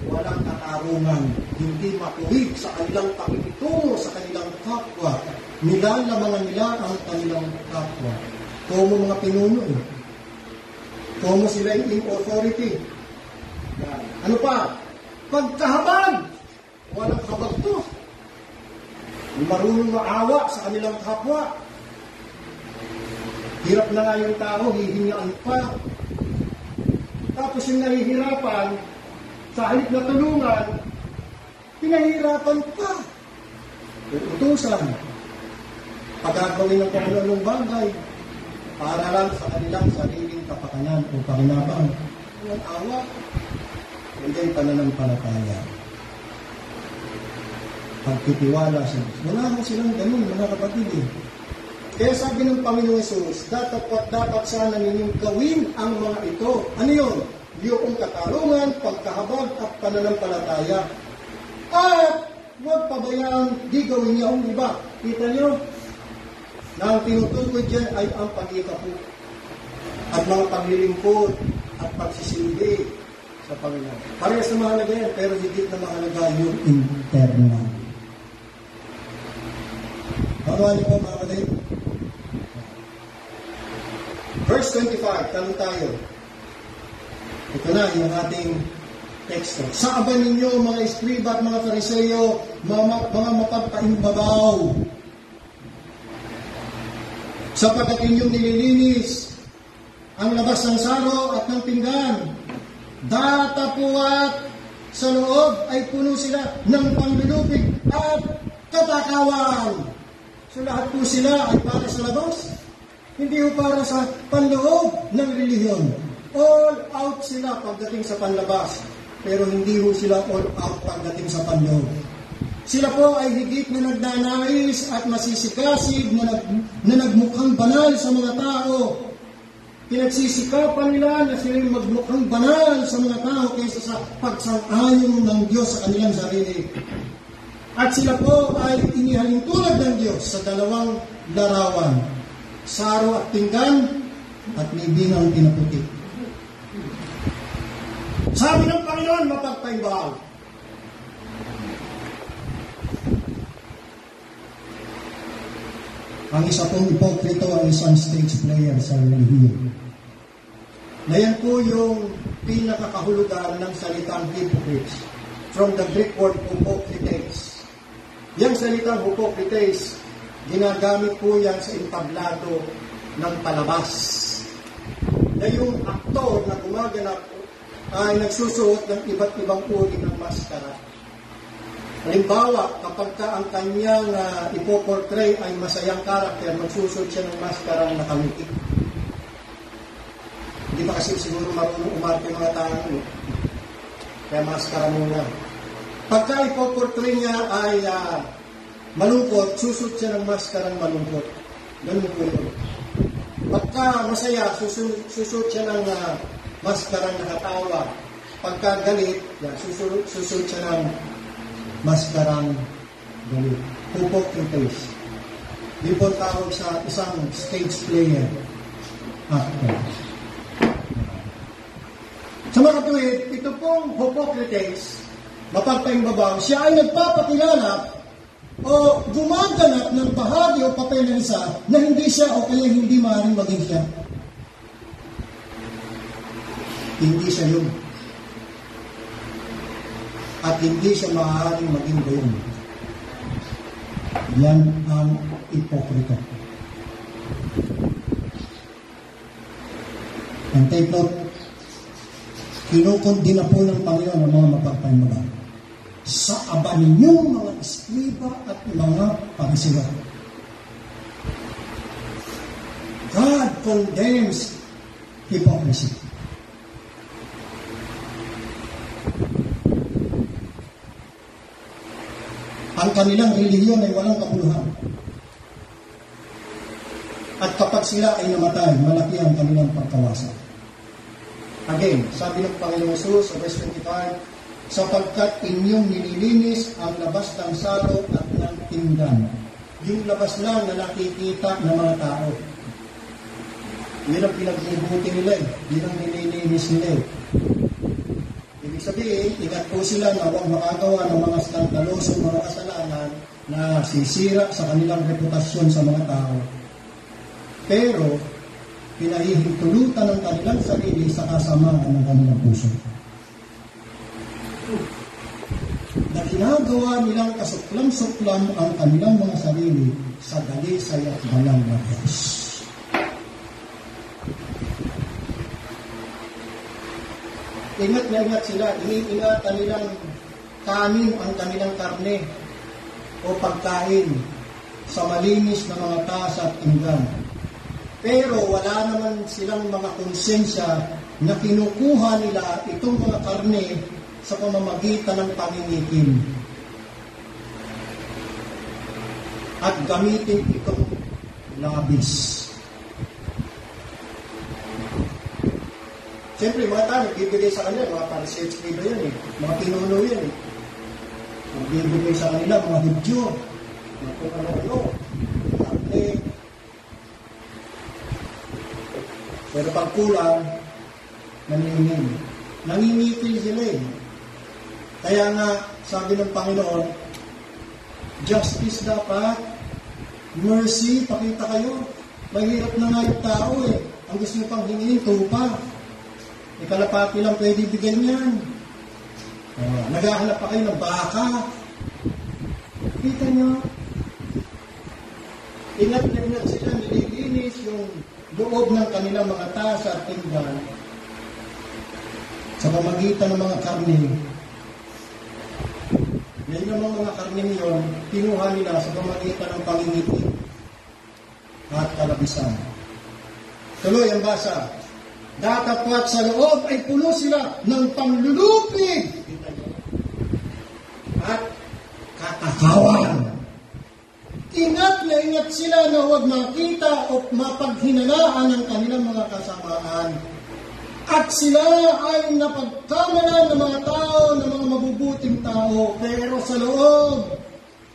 walang katarungan, hindi matuwid sa kanilang pakikitungo sa kanilang kapwa, nilalamangan nila ang kanilang kapwa. Como mga pinuno Como sila in authority. Ano pa? Pagkahabag. Walang habag to. Marunong maawa sa kanilang kapwa. Hirap na nga yung tao, hihingaan pa. Tapos yung nahihirapan, sa halip na tulungan, pinahirapan pa. Utusan. Pagkagawin ng kung anong bagay, para lang sa kanilang sariling kapakanan o pakinabang. Walang awa. Hindi pananampalataya. Pagtitiwala sa Diyos. Wala mo silang ganun, mga kapatid. Kaya sabi ng Panginoong Yesus, dapat sana ninyong gawin ang mga ito. Ano yun? Yung katarungan, pagkahabag at pananampalataya. At huwag pabayaan, di gawin niya ang iba. Kita niyo? Na ang tinutukoy dyan ay ang pag-ikapo at mga paglilingkod at pagsisilbi sa Panginoon. Parehas na mahalaga yan, pero higit na mahalaga yung internal. Pagawa niyo po mga kapatid. Verse 25, tanong tayo. Ito na yung ating teksto. Sa aba ninyo mga Escriba at mga Pariseo, mga mapagpaimbabaw, sapagkat inyong nililinis ang labas ng saro at ng pinggan. Datapuat sa loob ay puno sila ng panlulupig at katakawan. So lahat po sila ay para sa labas. Hindi po para sa panloob ng relihiyon. All out sila pagdating sa panlabas. Pero hindi po sila all out pagdating sa panloob. Sila po ay higit na nagnanais at masisigasig na nagmukhang banal sa mga tao. Pinagsisikapan nila na sila magmukhang banal sa mga tao kaysa sa pagsang-ayon ng Diyos sa kanilang sarili. At sila po ay inihaling tulad ng Diyos sa dalawang larawan, saro at pinggan, at may binang pinaputi. Sabi ng Panginoon, mapagpaibal. Ang isa pong ipokrito ang isang stage player sa relihiyon. Na yan po yung pinakakahulugan ng salitang hypocrites. From the Greek word hypokrites. Yang salitang hypokrites, ginagamit po yan sa entablado ng palabas. Na yung aktor na gumaganap ay nagsusuot ng iba't ibang uri ng maskara. Halimbawa, kapag ang kanyang ipoportray ay masayang karakter, magsusuot siya ng maskarang nakangiti. Hindi pa kasi siguro marunong umarte mga tao. Kaya maskara muna. Pagka ipoportray niya ay malungkot, susuot siya ng maskarang malungkot. Ganun po yun. Pagka masaya, susuot siya ng maskarang nakatawa. Pagka galit, susuot siya ng maskarang galit. Hypocrites. Yun po tawag sa isang stage player. Actor. Sa mga kapatid, ito pong hypocrites, mapagpaimbabaw, siya ay nagpapakilala o gumaganap ng bahagi o papel ng isa na hindi siya o kaya hindi maaaring maging siya. Hindi siya yun. At hindi siya maaaring maging gayon. Yan ang ipokrito. And take note, kinukundina po ng Panginoon ang mga mapagpaimbabaw sa aba ninyong mga eskriba at mga pariseo. God condemns hypocrisy. Ang kanilang relihiyon ay walang kabuluhan. At kapag sila ay namatay, malaki ang kanilang pagkawasan. Again, sabi ng Panginoong Hesus sa verse 25, sapagkat inyong nililinis ang labas ng saro at ng pinggan. Yung labas lang na nakikita ng mga tao. Yun ang pinagbubuti nila eh. Yun ang nililinis nila eh. Ibig sabihin, ingat po sila na huwag makagawa ng mga skandalosong mga kasalanan na sisira sa kanilang reputasyon sa mga tao. Pero, pinahihintulutan ng kanilang sarili sa kasamaan ng kanilang puso. Na ginagawa nilang kasuklam-suklam ang kanilang mga sarili sa dalisay at banal na Diyos. Ingat na ingat sila, iniingatan nilang kanin ang kanilang karne o pagkain sa malinis na mga tasa at pinggan. Pero wala naman silang mga konsensya na kinukuha nila itong mga karne sa pamamagitan ng pamimikin. At gamitin itong labis. Siyempre, mga tao, nagbibigay sa kanila, mga para-search nila yan eh. Mga pinuno yan eh. Nagbibigay sa kanila, mga hudyo. Mga kung ano-ano. Pero pag kulang, naningin. Nangingipil sila eh. Kaya nga, sabi ng Panginoon, justice dapat, mercy, pakita kayo. Mahirap na nga yung tao eh. Ang gusto nyo pang hingin, tupa. Ikalapati lang pwede bigyan yan. Naghahanap pa kayo ng baka. Kita nyo? Ingat na ingat sila, nililinis yung loob ng kanilang mga tasa at pinggan sa pamagitan ng mga karne. Ngayon naman mga karne yun, kinuha nila sa pamagitan ng pangingiti at kalabisan. Tuloy ang basa. Datapwat sa loob ay puno sila ng panlulupig at katakawan. Ingat na ingat sila na huwag makita o mapaghinanaan ang kanilang mga kasamaan. At sila ay napagkamalan ng mga tao, ng mga mabubuting tao, pero sa loob,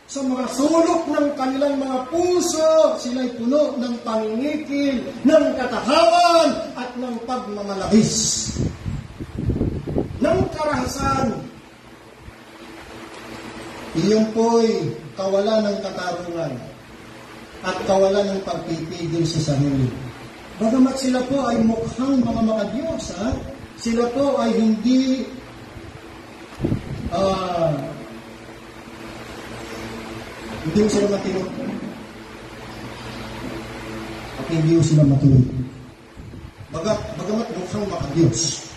sa mga sulok ng kanilang mga puso, sila'y puno ng pangingikil, ng katakawan, at ng pagmamalabis, ng karahasan. Iyon po'y kawalan ng katarungan at kawalan ng pagpipigil sa sarili. Bagamat sila po ay mukhang mga makadiyos, sila po ay hindi sila matino. At hindi sila matuloy. Bagamat mukhang makadiyos,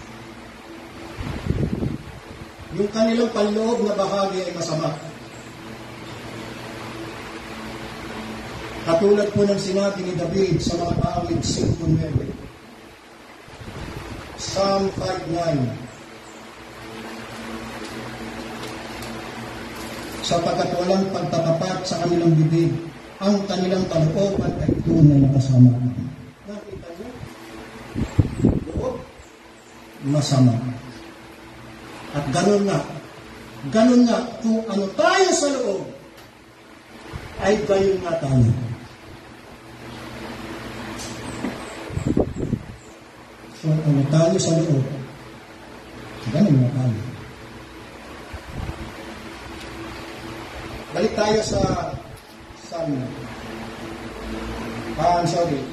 yung kanilang panloob na bahagi ay masama. Katulad po ng sinabi ni David sa mga awit 5:9. Psalm 5:9. Sapagkat walang pagtatapat sa kanilang bibig, ang kanilang kalooban ay tunay na kasamaan. Nakita niyo? Loob, masama. At ganun nga, kung ano tayo sa loob, ay gayon nga tayo. So, ano tayo sa loob, ganun nga tayo. Balik tayo sa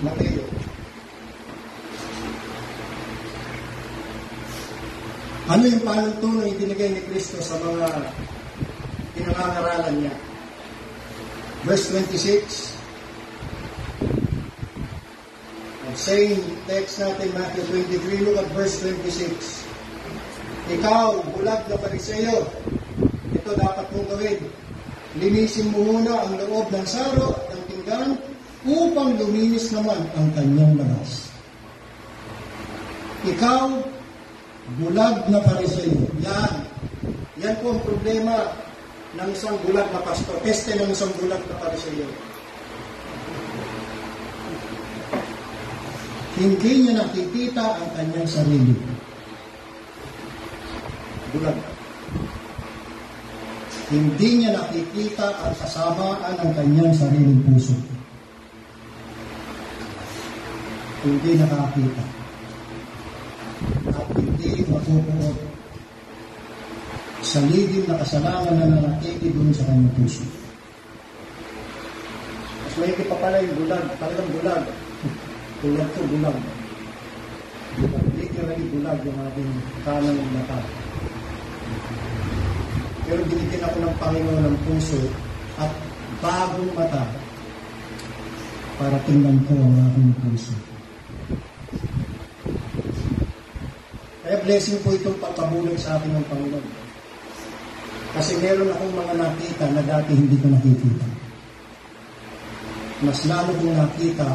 Mateo. Ano yung panuntunan na ibinigay ni Kristo sa mga pinangangaralan niya? Verse 26. Ang same text natin, Matthew 23. Look at verse 26. Ikaw, bulag na Pariseo, ito dapat mong gawin. Linisin mo muna ang loob ng saro at ng pinggan upang luminis naman ang kanyang labas. Ikaw, bulag na Pariseo. Yan po ang problema ng isang bulag na pastor. Peste ng isang bulag na Pariseo. Hindi niya nakikita ang kanyang sarili. Bulag. Hindi niya nakikita ang kasamaan ng kanyang sariling puso. Hindi nakakita. At hindi matutuot sa ligim na kasalanan na nanatili doon sa kanyang puso. Mas may pa pala yung bulag, talagang bulag. Bulag to bulag. Literally bulag yung ating kanang mata. Pero binigyan ako ng Panginoon ng puso at bagong mata para tingnan ko ang aking puso. Kaya blessing po itong pagkabulag sa akin ng Panginoon. Kasi meron akong mga nakita na dati hindi ko nakikita. Mas lalo kong nakita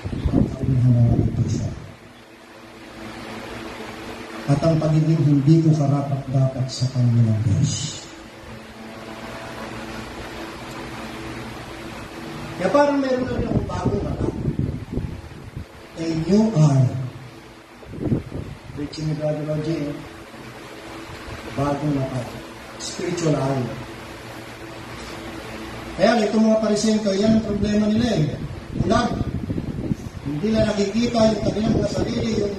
ang kaunihan ng aking puso. At ang pagiging hindi ko karapat-dapat sa Panginoon Diyos. Kaya parang meron na rin akong bagong mata. A new eye. Preaching ni Brother Roger. Bagong mata. Spiritual eye. Kaya itong mga Pariseo, yan ang problema nila Bulag. Hindi na nakikita yung kanilang mga sarili, yung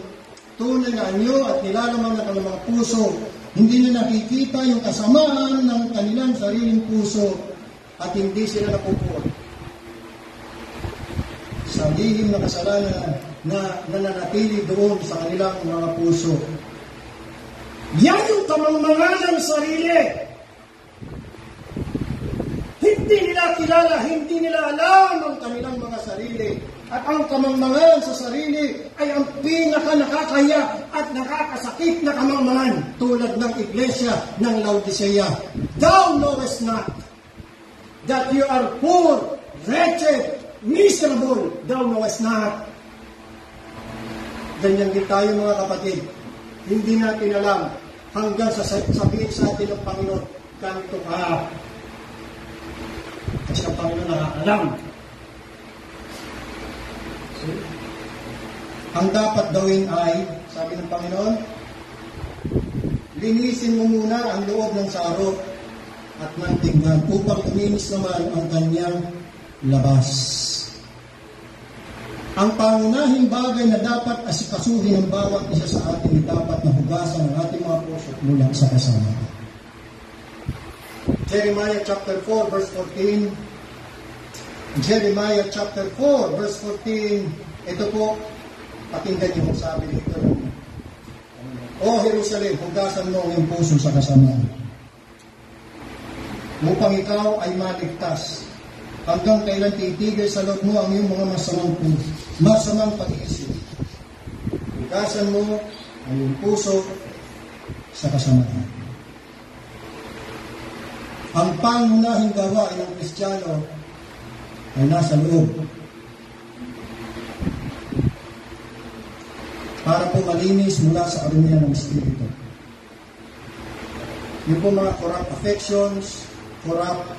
tunay na anyo at nilalaman ng kanilang mga puso. Hindi na nakikita yung kasamaan ng kanilang sariling puso at hindi sila napupuot sa lihim na kasalanan na nananatili doon sa kanilang mga puso. Yan yung kamangmangan ng sarili. Hindi Hindi nila kilala, hindi nila alam ang kanilang mga sarili. At ang kamangmangan sa sarili ay ang pinaka-nakakaya at nakakasakit na kamangmangan tulad ng iglesia ng Laodicea. Thou knowest not that you are poor, wretched, miserable. Thou knowest not. Ganyan din tayo mga kapatid. Hindi natin alam hanggang sabihin sa atin ng Panginoon, ganito ka. Kasi ang Panginoon nakakalam. Ang dapat gawin ay, sabi ng Panginoon, linisin mo muna ang loob ng sarok at ng tingnan upang luminis naman ang kanyang labas. Ang pangunahing bagay na dapat asikasuhin ng bawat isa sa atin ay dapat na hugasan ang ating mga puso mula sa kasama. Jeremiah chapter 4 verse 14. Jeremiah chapter 4 verse 14. Ito po, pakinggan niyo kung sabi dito. O Jerusalem, hugasan mo ang iyong puso sa kasamaan, upang ikaw ay maligtas. Hanggang kailan titigil sa loob mo ang iyong mga masamang pag-iisip. Hugasan mo ang iyong puso sa kasamaan. Ang pangunahing gawa ng Kristiyano ay nasa loob. Para po malinis mula sa karumihan ng Espiritu. Yung po mga corrupt affections, corrupt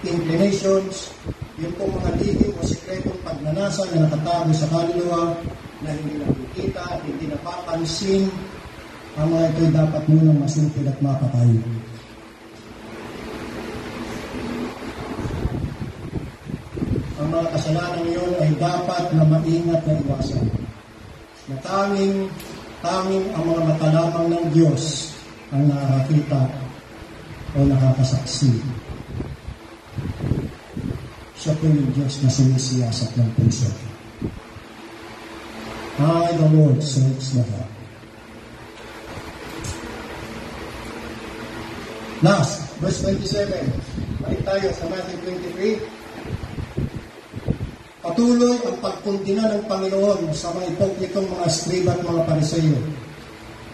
inclinations, yung po mga lihim o sikretong pagnanasa na nakatago sa kaluluwa na hindi nakikita at hindi napapansin, ang mga ito'y dapat munang masupil at mapatay. Ang mga kasalanan yun ay dapat na maingat na iwasan. Na tanging ang mga mata lamang ng Diyos ang nakakita o nakakasaksi. Siya po yung Diyos na sumisiyasat ng puso. I, the Lord, search the heart. Last, verse 27. Balik tayo sa Matthew 23. Patuloy ang pagkundina ng Panginoon sa mga hipokritong mga eskriba at mga pariseyo.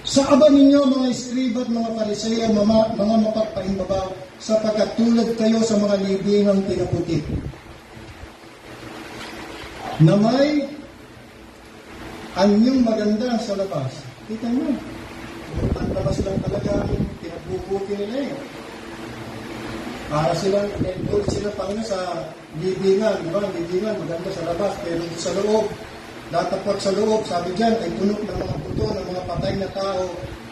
Sa aba ninyo mga eskriba at mga pariseyo, mga mapagpaimbabaw, sapagkat tulad kayo sa mga libingang pinaputi, na may anyong maganda sa labas. Kita nyo, ang labas lang talaga ang pinagbubuti nila eh. Para silang, doon sila Panginoon sa libingan, di ba? Libingan, maganda sa labas, pero sa loob, datapot sa loob, sabi dyan, ay tunok ng mga buto, ng mga patay na tao,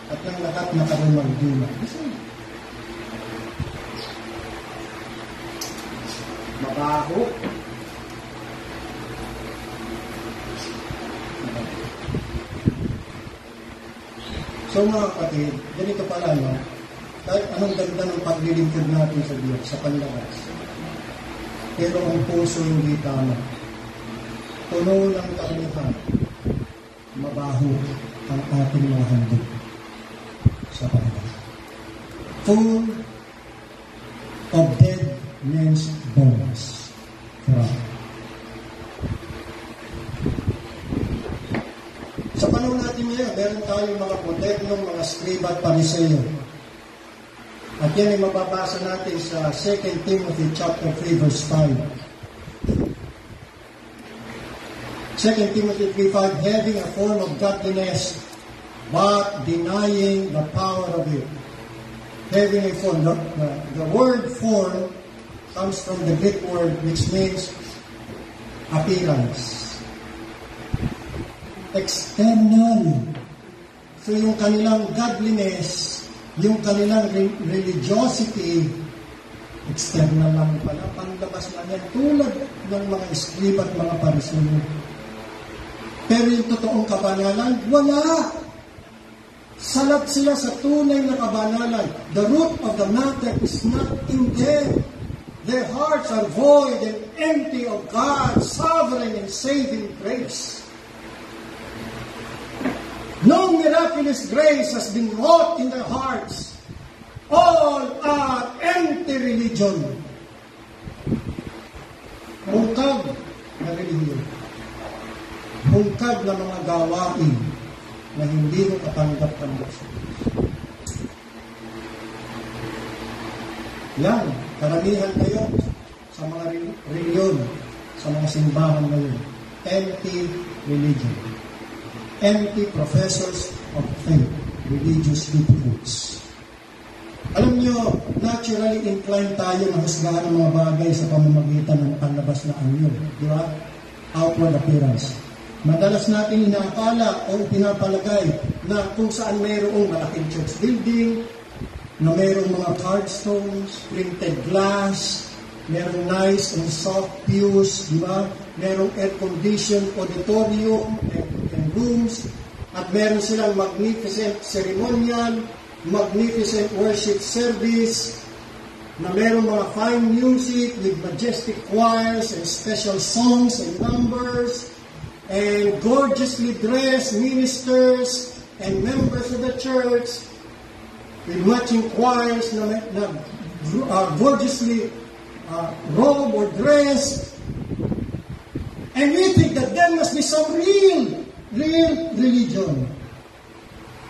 at ng lahat na karumagdula. Mabaho. So mga kapatid, ganito pala, no? Kahit anong ganda ng paglilingkod natin sa Diyos, sa panlakas. Pero ang puso hindi tama. Puno ng kaanihan. Mabaho ang ating mga handog sa panlakas. Full of dead men's bones. Correct. Sa panahon natin ngayon, meron tayong mga modernong mga skriba at pariseyo. At yan ay mababasa natin sa 2 Timothy chapter 3 verse 5. 2 Timothy 3:5, having a form of godliness, but denying the power of it. Having a form. The word form comes from the Greek word which means appearance. External. So yung kanilang godliness, yung kanilang religiosity, external lang pala, panlabas lang yan, tulad ng mga eskriba at mga pariseyo. Pero yung totoong kabanalan, wala. Salat sila sa tunay na kabanalan. The root of the matter is not in them. Their hearts are void and empty of God's sovereign and saving grace. No miraculous grace has been wrought in their hearts. All are empty religion. Hungkag na relihiyon. Hungkag na mga gawain na hindi mo katanggap-tanggap sa Diyos. Yan, karamihan kayo sa mga reliyon, sa mga simbahan ngayon. Empty religion. Empty professors of faith, religious liturgies. Alam nyo, naturally inclined tayo na husgahan ng mga bagay sa pamamagitan ng panlabas na anyo. Di ba? Outward appearance. Madalas natin inaakala o pinapalagay na kung saan mayroong malaking church building, na mayroong mga cardstones, printed glass, mayroong nice and soft pews, di ba? Mayroong air-conditioned auditorium and rooms, at meron silang magnificent ceremonial, magnificent worship service, na mayroong mga fine music with majestic choirs and special songs and numbers, and gorgeously dressed ministers and members of the church with matching choirs na gorgeously robed or dressed. And we think that there must be some real religion.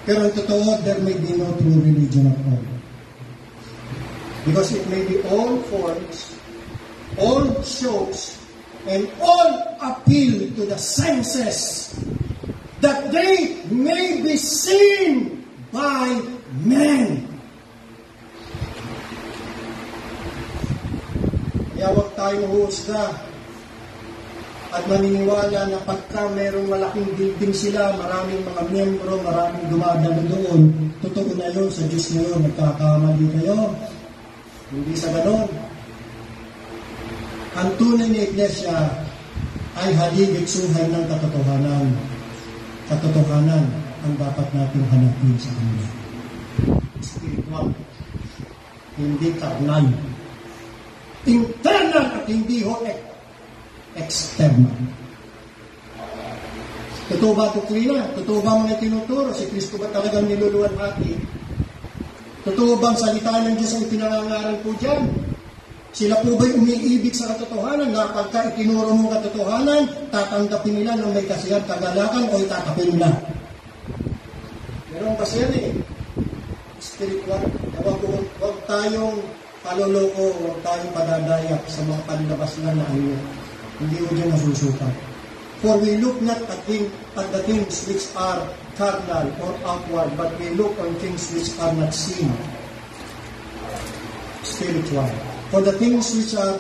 Pero ang totoo, there may be no true religion at all. Because it may be all forms, all shows, and all appeal to the senses that they may be seen by men. Kaya huwag tayong huhusga at maniniwala na pagka mayroong malaking building sila, maraming mga miyembro, maraming dumadalo doon, totoo na yun, sa Diyos na yun, nagkakamali kayo. Hindi sa ganon. Ang tunay na iglesia ay haligit suhay ng katotohanan. Katotohanan ang dapat natin hanapin sa kanila. Spiritual. Hindi karnal. Internal at hindi ho external. Totoo ba doktrina? Totoo ba mga tinuturo? Si Kristo ba talagang niluluwalhati? Totoo bang salita ng Diyos ang pinangangaral po dyan? Sila po ba'y umiibig sa katotohanan na pagka itinuro mong katotohanan, tatanggapin nila ng may kasiyahan, kagalakan o itatapin nila? Meron kasi yan spiritual. Huwag tayong paloloko, huwag tayong padadayak sa mga panlabas na ano. Hindi mo dyan nasusukat. For we look not at the things which are carnal or outward, but we look on things which are not seen. Spiritual. For the things which are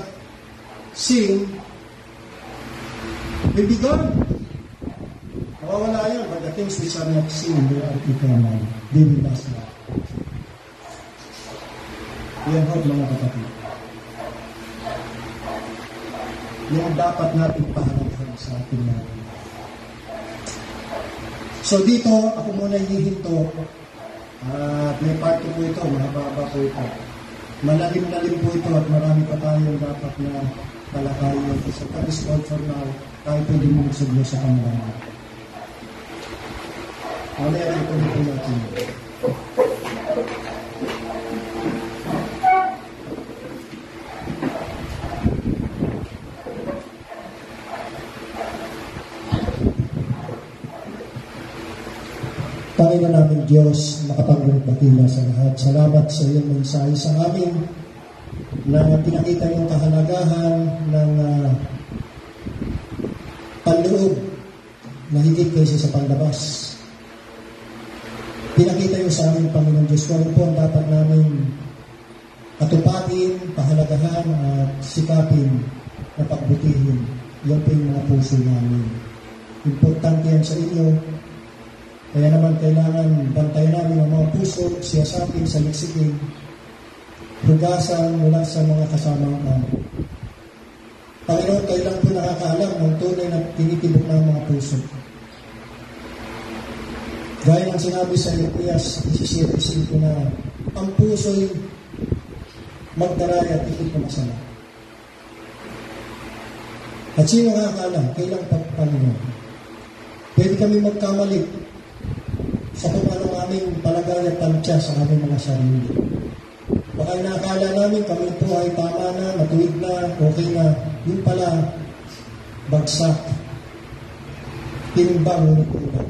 seen will be gone. Nawawala yan. But the things which are not seen, they are eternal. They will last long. Yan ho, mga kapatid. Yan dapat natin pahalagahan sa ating natin. So dito, ako muna hihinto. At may part po ito, mahaba po ito. Malalim-lalim po ito at marami pa tayong dapat na talakayin. So that is all for now. Tayo pwede mo magsuglo sa kanila. Mamaya rin po natin. Panginoon namin Diyos, makapagulong dakila sa lahat. Salamat sa iyong mensahe sa amin na pinakita yung kahalagahan ng panloob na higit kaysa sa panlabas. Pinakita yung sa amin, Panginoon Diyos, kung ano po ang dapat namin katupatin, pahalagahan at sikapin na pagbutihin. Yan po yung mga puso namin. Importante yan sa inyo. Kaya naman kailangan bantayan namin ang mga puso, siyasapin, saliksikin, hugasan mula sa mga kasamang namin. Panginoon, kailan po nakakaalam ng tunay na tinitibok ng mga puso. Gaya ng sinabi sa Ezekiel 17:5 na ang puso'y magdaray at ikot na masama. At sino nakakaalam? Kailang Panginoon. Pwede kami magkamali sa kung anong aming palagay at tansya sa aming mga sarili. Baka Baka nakakala namin kami po ay tama na, matuwid na, okay na. Yun pala, bagsak. Timbang ulit ulit.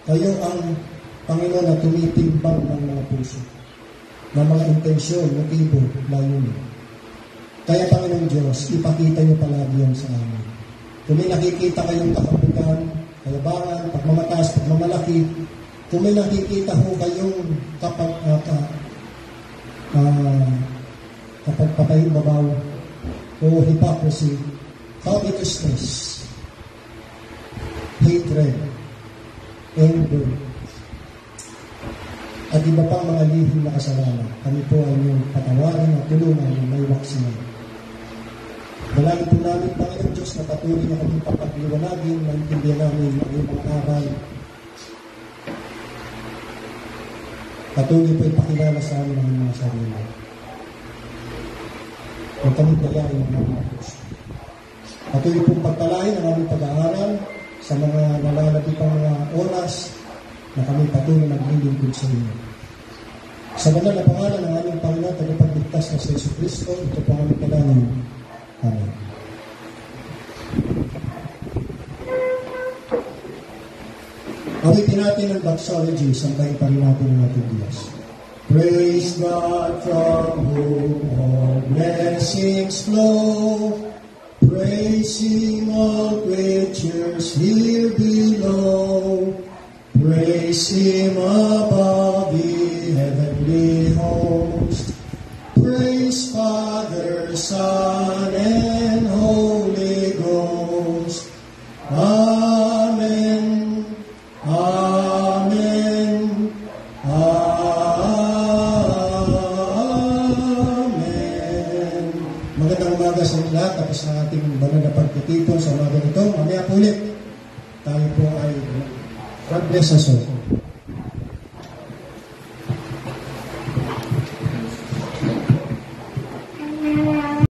Kayo ang Panginoon na tumitimbang ng mga puso, ng mga intensyon, motibo, layunin. Kaya Panginoon Diyos, ipakita niyo palagi yan sa amin. Kung may nakikita kayong kakabukan, kayabangan, pagmamataas, pagmamalaki, kung may nakikita ho kayong kapagpapahimbabaw o hypocrisy, covetousness, hatred, anger, at iba pang mga lihim na kasalanan, kami po ay inyong patawarin at tulungan ng may waksinan. Dalangin po namin, Panginoon Diyos, na patuloy na kami papagliwanagin, maintindihan namin ang iyong mga aral. Patuloy po ipakilala sa amin ang mga sarili. Huwag kami palayain ng mga Diyos. Patuloy pong pagpalain ang aming pag-aaral sa mga nalalabi pang mga oras na kami patuloy naglilingkod sa inyo. Sa banal na pangalan ng aming Panginoon, tagapagligtas na sa Jesucristo, ito po ang aming pangalan. Amen. Awitin natin ang doxology, sambahin pa rin natin ang ating Diyos. Praise God from whom all blessings flow. Praise Him, all creatures here below. Praise Him above the heavenly host. Praise Father, Son, and Holy Ghost. Amen. Amen. Amen. Magandang umaga sa lahat. Tapos na ating banal na pagtitipon sa umaga nito. Mamaya po ulit. Tayo po ay God bless us all.